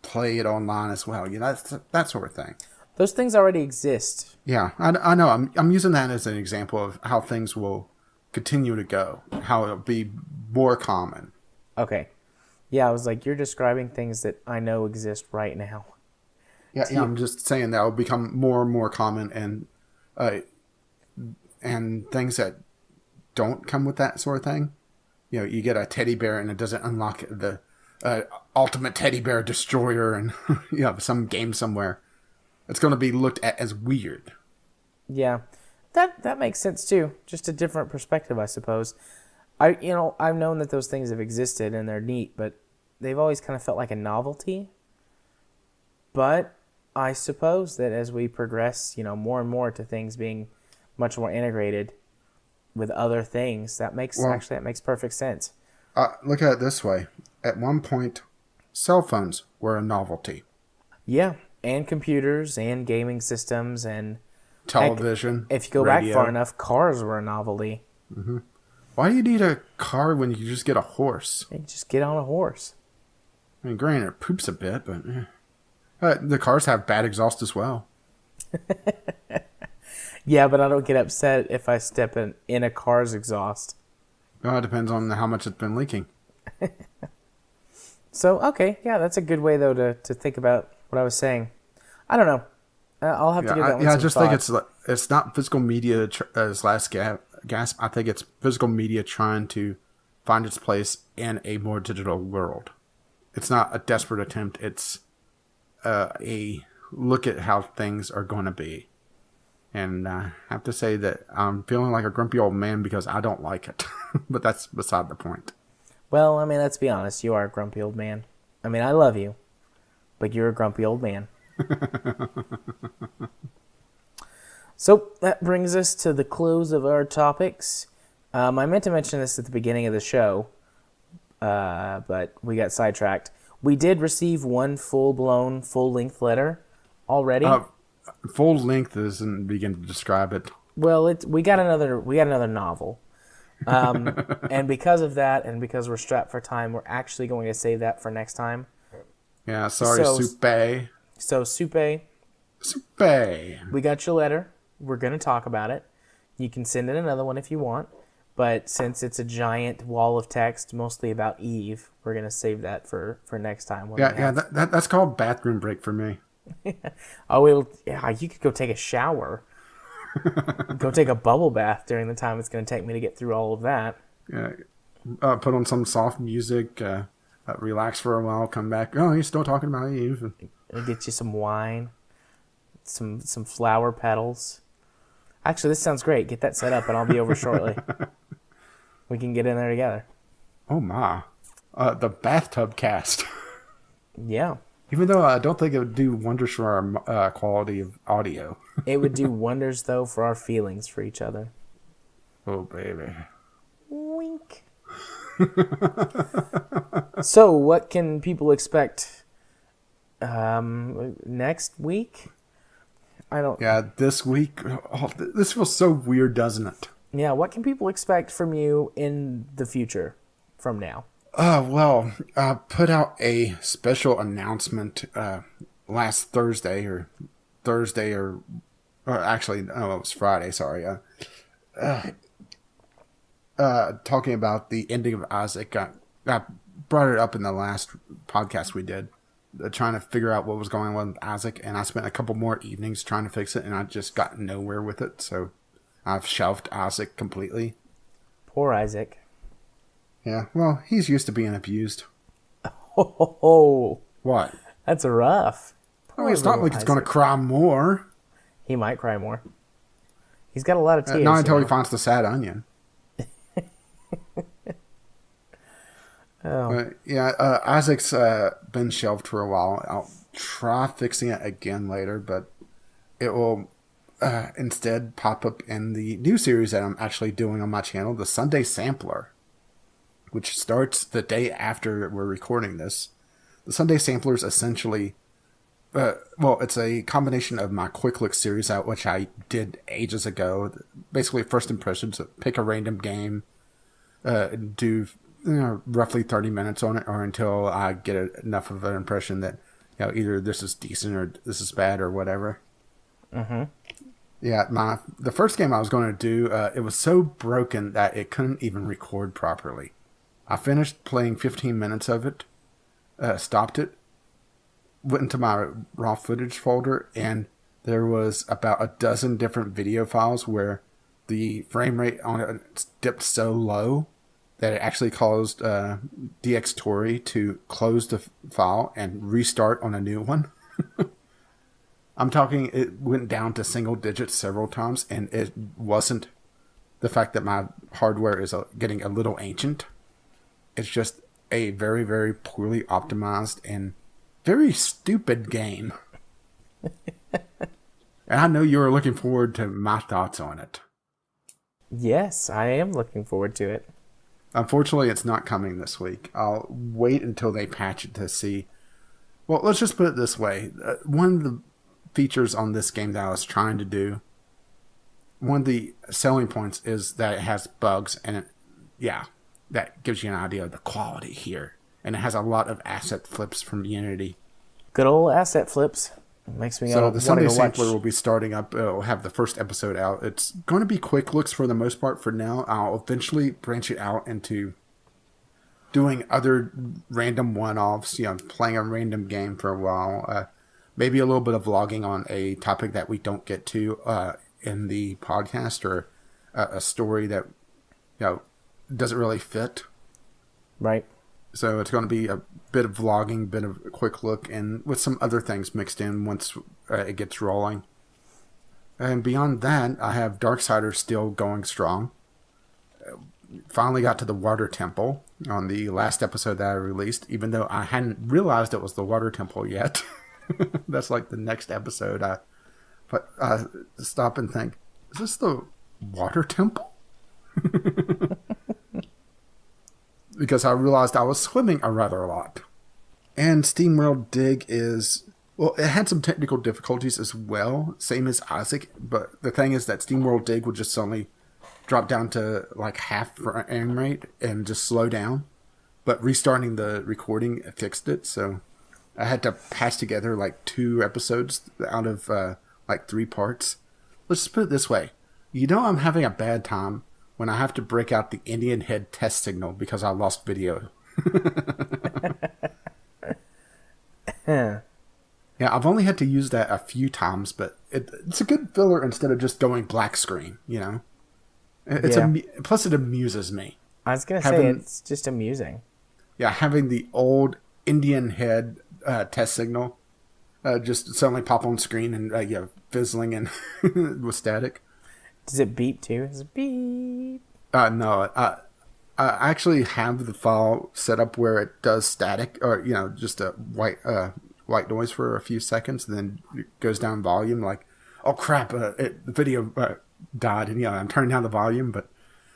play it online as well. That sort of thing. Those things already exist. Yeah, I know. I'm using that as an example of how things will continue to go, how it'll be more common. Okay. Yeah, I was like, you're describing things that I know exist right now. Yeah, I'm just saying that will become more and more common, and things that don't come with that sort of thing. You get a teddy bear and it doesn't unlock the ultimate teddy bear destroyer, and some game somewhere. It's going to be looked at as weird. Yeah, that makes sense too. Just a different perspective, I suppose. I've known that those things have existed and they're neat, but they've always kind of felt like a novelty. But I suppose that as we progress, more and more to things being much more integrated with other things, that makes perfect sense. Look at it this way: at one point, cell phones were a novelty. Yeah, and computers and gaming systems and television. If you go radio. back far enough, cars were a novelty. Mm-hmm. Why do you need a car when you can just get a horse? You just get on a horse. I mean, granted, it poops a bit, but the cars have bad exhaust as well. Yeah, but I don't get upset if I step in a car's exhaust. Well, it depends on how much it's been leaking. So, okay, yeah, that's a good way, though, to think about what I was saying. I don't know. I'll have to give that one some I just thought. think it's not physical media as last gasp. I think it's physical media trying to find its place in a more digital world. It's not a desperate attempt. It's a look at how things are going to be. And I have to say that I'm feeling like a grumpy old man because I don't like it. But that's beside the point. Well, I mean, let's be honest. You are a grumpy old man. I mean, I love you, but you're a grumpy old man. So that brings us to the close of our topics. I meant to mention this at the beginning of the show, but we got sidetracked. We did receive one full-blown, full-length letter already. Full length doesn't begin to describe it. Well, we got another novel, and because of that, and because we're strapped for time, we're actually going to save that for next time. Yeah, sorry, Soupe. So, Supe, we got your letter. We're going to talk about it. You can send in another one if you want, but since it's a giant wall of text, mostly about Eve, we're going to save that for next time. That's called bathroom break for me. You could go take a shower. Go take a bubble bath during the time it's going to take me to get through all of that. Yeah, put on some soft music, relax for a while, come back. Oh, he's still talking about Eve. I'll get you some wine, some flower petals. Actually, this sounds great. Get that set up, and I'll be over shortly. We can get in there together. Oh my, the bathtub cast. Yeah. Even though I don't think it would do wonders for our quality of audio. It would do wonders, though, for our feelings for each other. Oh, baby. Wink. So, what can people expect next week? Yeah, this week. Oh, this feels so weird, doesn't it? Yeah, what can people expect from you in the future from now? Well, I put out a special announcement last Thursday, or actually, no, it was Friday, sorry. Talking about the ending of Isaac. I brought it up in the last podcast we did, trying to figure out what was going on with Isaac, and I spent a couple more evenings trying to fix it, and I just got nowhere with it, so I've shelved Isaac completely. Poor Isaac. Yeah, well, he's used to being abused. Oh, what? That's rough. Oh, it's not like he's going to cry more. He might cry more. He's got a lot of tears. Not until he finds the sad onion. Isaac's been shelved for a while. I'll try fixing it again later, but it will instead pop up in the new series that I'm actually doing on my channel, the Sunday Sampler, which starts the day after we're recording this. The Sunday Sampler is essentially, it's a combination of my Quick Look series, which I did ages ago. Basically, first impressions, pick a random game, do roughly 30 minutes on it, or until I get enough of an impression that either this is decent or this is bad or whatever. Mm-hmm. Yeah, the first game I was going to do, it was so broken that it couldn't even record properly. I finished playing 15 minutes of it, stopped it, went into my raw footage folder, and there was about a dozen different video files where the frame rate on it dipped so low that it actually caused DxTory to close the file and restart on a new one. I'm talking, it went down to single digits several times, and it wasn't the fact that my hardware is getting a little ancient. It's just a very, very poorly optimized and very stupid game. And I know you are looking forward to my thoughts on it. Yes, I am looking forward to it. Unfortunately, it's not coming this week. I'll wait until they patch it to see. Well, let's just put it this way. One of the features on this game that I was trying to do, one of the selling points is that it has bugs, and that gives you an idea of the quality here. And it has a lot of asset flips from Unity. Good old asset flips. It makes me so the Sunday Sampler will be starting up. It'll have the first episode out. It's going to be quick looks for the most part for now. I'll eventually branch it out into doing other random one-offs, playing a random game for a while. Maybe a little bit of vlogging on a topic that we don't get to in the podcast, or a story that doesn't really fit. Right. So it's going to be a bit of vlogging, bit of a quick look, and with some other things mixed in once it gets rolling. And beyond that, I have Darksiders still going strong. Finally got to the Water Temple on the last episode that I released, even though I hadn't realized it was the Water Temple yet. That's like the next episode I But stop and think, is this the water temple? Because I realized I was swimming a rather lot. And SteamWorld Dig is, well, it had some technical difficulties as well, same as Isaac, but the thing is that SteamWorld Dig would just suddenly drop down to like half frame rate and just slow down. But restarting the recording fixed it, so I had to patch together like 2 episodes out of like 3 parts. Let's just put it this way. You know I'm having a bad time when I have to break out the Indian head test signal because I lost video. Yeah, I've only had to use that a few times, but it's a good filler instead of just going black screen, you know? Plus it amuses me. I was going to say, it's just amusing. Yeah, having the old Indian head test signal just suddenly pop on screen and fizzling and with static. Does it beep too? Does it beep? No, I actually have the file set up where it does static, or just a white noise for a few seconds, and then it goes down volume. Like, oh crap, the video died, and I'm turning down the volume. But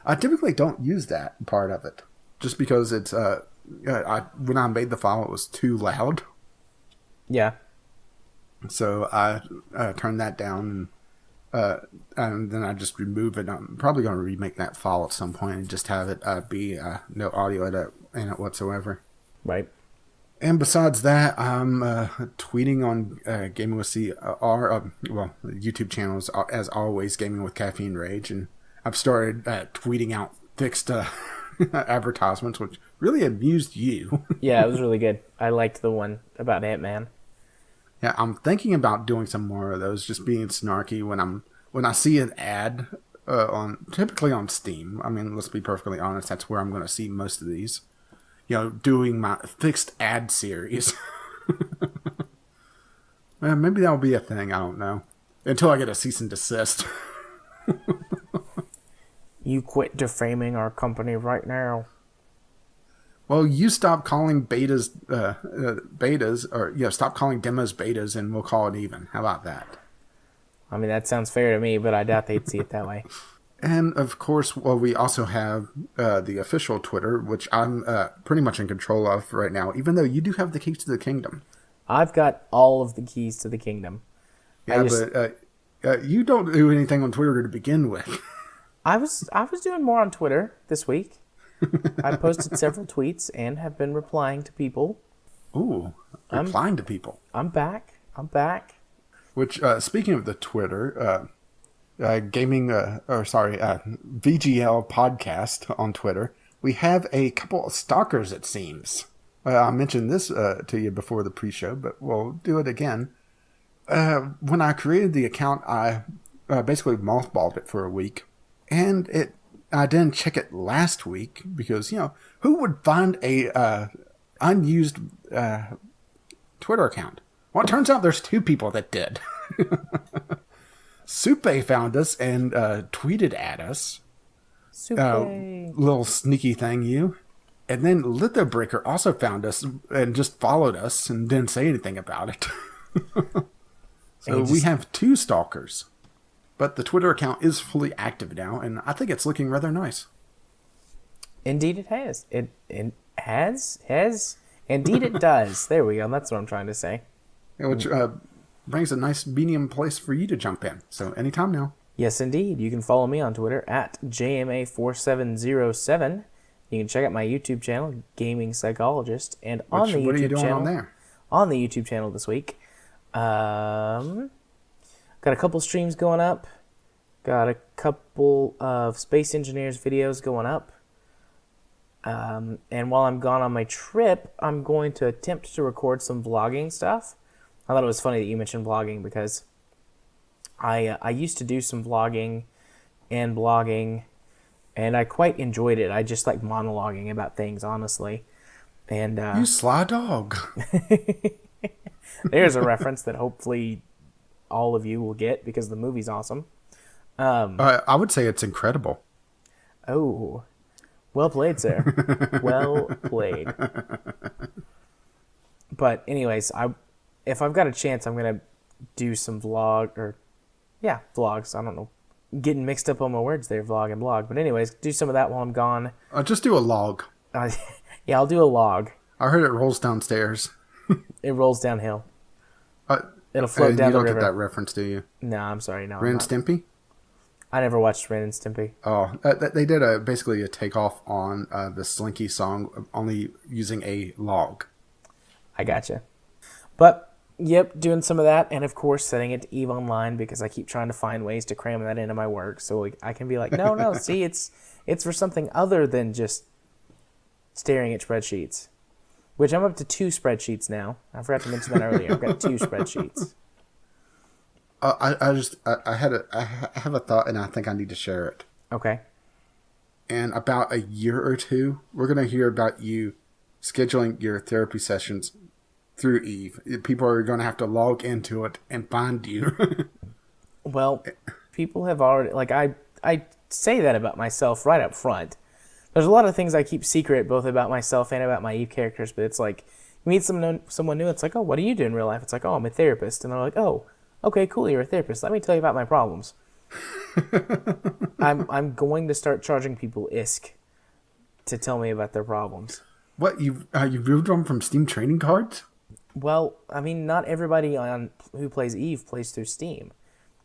I typically don't use that part of it, just because it's when I made the file, it was too loud. Yeah. So I turned that down, and then I just remove it. I'm probably going to remake that file at some point and just have it be no audio in it whatsoever. Right. And besides that, I'm tweeting on Gaming with CR, YouTube channels, as always, Gaming with Caffeine Rage, and I've started tweeting out fixed advertisements, which really amused you. Yeah, it was really good. I liked the one about Ant-Man. Yeah, I'm thinking about doing some more of those, just being snarky when I see an ad typically on Steam. I mean, let's be perfectly honest, that's where I'm going to see most of these. Doing my fixed ad series. Maybe that'll be a thing, I don't know. Until I get a cease and desist. You quit defaming our company right now. Well, you stop calling betas, or stop calling demos betas, and we'll call it even. How about that? I mean, that sounds fair to me, but I doubt they'd see it that way. And of course, we also have the official Twitter, which I'm pretty much in control of right now, even though you do have the keys to the kingdom. I've got all of the keys to the kingdom. Yeah, but you don't do anything on Twitter to begin with. I was doing more on Twitter this week. I posted several tweets and have been replying to people. Ooh, replying to people. I'm back. Which, speaking of the Twitter, VGL podcast on Twitter, we have a couple of stalkers, it seems. I mentioned this to you before the pre-show, but we'll do it again. When I created the account, I basically mothballed it for a week, and I didn't check it last week because, who would find a unused Twitter account? Well, it turns out there's 2 people that did. Supe found us and tweeted at us. Supe. Little sneaky thing, you. And then Lithobreaker also found us and just followed us and didn't say anything about it. So we have 2 stalkers. But the Twitter account is fully active now, and I think it's looking rather nice. Indeed it has. It has? Indeed it does. There we go. That's what I'm trying to say. Which brings a nice medium place for you to jump in. So anytime now. Yes, indeed. You can follow me on Twitter at JMA4707. You can check out my YouTube channel, Gaming Psychologist, and on the YouTube what are you doing channel on there? On the YouTube channel this week. Got a couple streams going up. Got a couple of Space Engineers videos going up. And while I'm gone on my trip, I'm going to attempt to record some vlogging stuff. I thought it was funny that you mentioned vlogging because I used to do some vlogging and blogging, and I quite enjoyed it. I just like monologuing about things, honestly. And you sly dog. There's a reference that hopefully all of you will get because the movie's awesome. I would say it's incredible. Oh, well played, sir. Well played. But anyways, if I've got a chance, I'm gonna do some vlog or Yeah, vlogs. I don't know. Getting mixed up on my words there, vlog and blog. But anyways, do some of that while I'm gone. Just do a log. Uh, yeah, I'll do a log. I heard it rolls downstairs. It rolls downhill. Uh, It'll float and down you the don't river. get that reference, do you? No, I'm sorry. No, I'm Ren and not. Stimpy? I never watched Ren and Stimpy. Oh, they did basically a takeoff on the Slinky song, only using a log. I gotcha. But, yep, doing some of that. And, of course, setting it to EVE Online because I keep trying to find ways to cram that into my work. So I can be like, no, see, it's for something other than just staring at spreadsheets. Which I'm up to 2 spreadsheets now. I forgot to mention that earlier. I've got 2 spreadsheets. I have a thought, and I think I need to share it. Okay. In about a year or two, we're going to hear about you scheduling your therapy sessions through Eve. People are going to have to log into it and find you. Well, people have already... Like, I say that about myself right up front. There's a lot of things I keep secret, both about myself and about my Eve characters, but it's like, you meet someone new, it's like, oh, what do you do in real life? It's like, oh, I'm a therapist. And they're like, oh, okay, cool, you're a therapist. Let me tell you about my problems. I'm going to start charging people ISK to tell me about their problems. What, you moved them from Steam trading cards? Well, I mean, not everybody who plays Eve plays through Steam.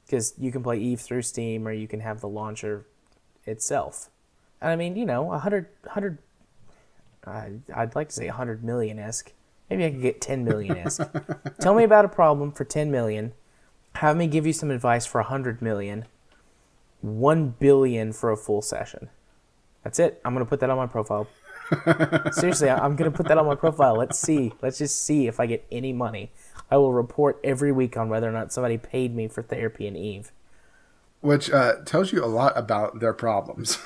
Because you can play Eve through Steam, or you can have the launcher itself. And I mean, 100 I'd like to say 100 million ISK. Maybe I could get 10 million ISK. Tell me about a problem for 10 million. Have me give you some advice for 100 million. 1 billion for a full session. That's it. I'm going to put that on my profile. Seriously, I'm going to put that on my profile. Let's see. Let's just see if I get any money. I will report every week on whether or not somebody paid me for therapy in Eve. Which tells you a lot about their problems.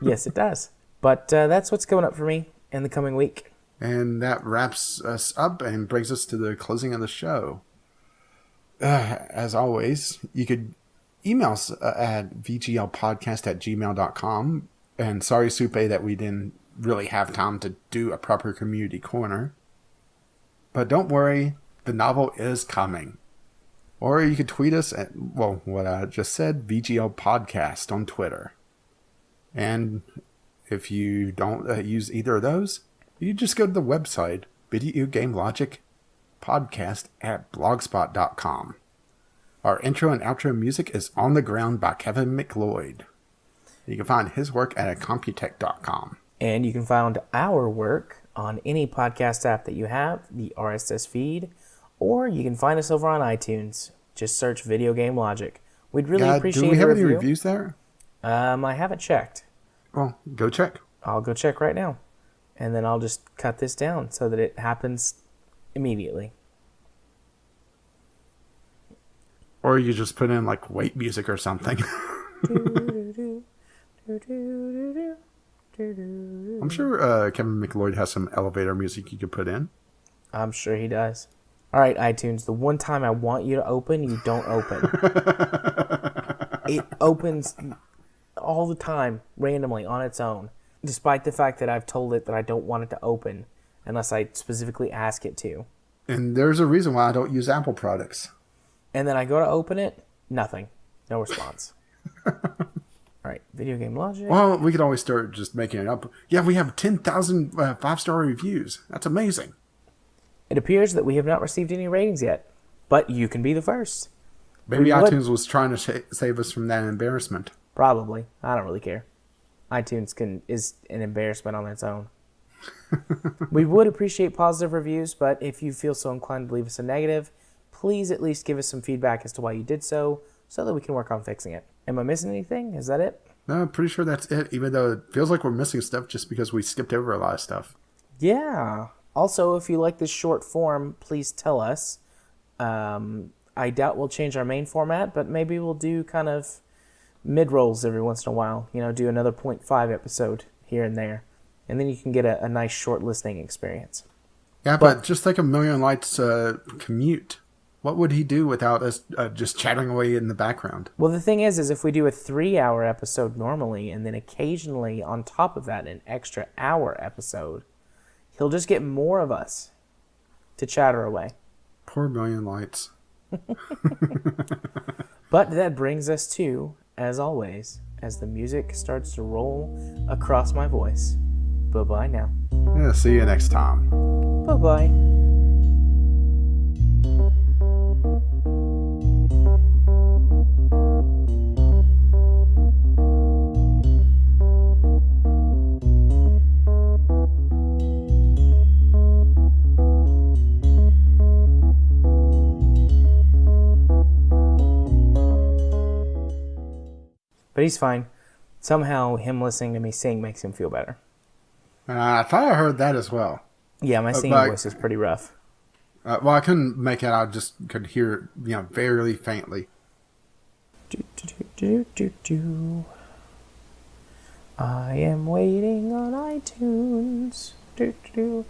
Yes, it does. But that's what's coming up for me in the coming week. And that wraps us up and brings us to the closing of the show. As always, you could email us at vglpodcast@gmail.com. And sorry, Supe, that we didn't really have time to do a proper community corner. But don't worry, the novel is coming. Or you could tweet us at, well, what I just said, VGL Podcast on Twitter. And if you don't use either of those, you just go to the website, Video Game Logic Podcast at blogspot.com. Our intro and outro music is On the Ground by Kevin McLeod. You can find his work at computech.com. And you can find our work on any podcast app that you have, the RSS feed, or you can find us over on iTunes. Just search Video Game Logic. We'd really appreciate a review. Do we have any reviews there? I haven't checked. Well, go check. I'll go check right now. And then I'll just cut this down so that it happens immediately. Or you just put in like wait music or something. I'm sure Kevin McLeod has some elevator music you could put in. I'm sure he does. All right, iTunes, the one time I want you to open, you don't open. It opens all the time, randomly, on its own, despite the fact that I've told it that I don't want it to open unless I specifically ask it to. And there's a reason why I don't use Apple products. And then I go to open it, nothing. No response. All right, Video Game Logic. Well, we could always start just making it up. Yeah, we have 10,000 5-star reviews. That's amazing. It appears that we have not received any ratings yet, but you can be the first. Maybe iTunes was trying to save us from that embarrassment. Probably. I don't really care. iTunes is an embarrassment on its own. We would appreciate positive reviews, but if you feel so inclined to leave us a negative, please at least give us some feedback as to why you did so that we can work on fixing it. Am I missing anything? Is that it? No, I'm pretty sure that's it, even though it feels like we're missing stuff just because we skipped over a lot of stuff. Yeah. Also, if you like this short form, please tell us. I doubt we'll change our main format, but maybe we'll do kind of mid-rolls every once in a while. Do another 0.5 episode here and there. And then you can get a nice short listening experience. Yeah, but just like a Million Lights commute. What would he do without us just chattering away in the background? Well, the thing is if we do a 3-hour episode normally, and then occasionally on top of that an extra hour episode, he'll just get more of us to chatter away. Poor Million Lights. But that brings us to, as always, as the music starts to roll across my voice. Bye-bye now. Yeah, see you next time. Bye-bye. But he's fine. Somehow him listening to me sing makes him feel better. I thought I heard that as well. Yeah, my singing voice is pretty rough. Well, I couldn't make it. I just could hear it, very faintly. Do, do, do, do, do, do. I am waiting on iTunes. Do, do, do.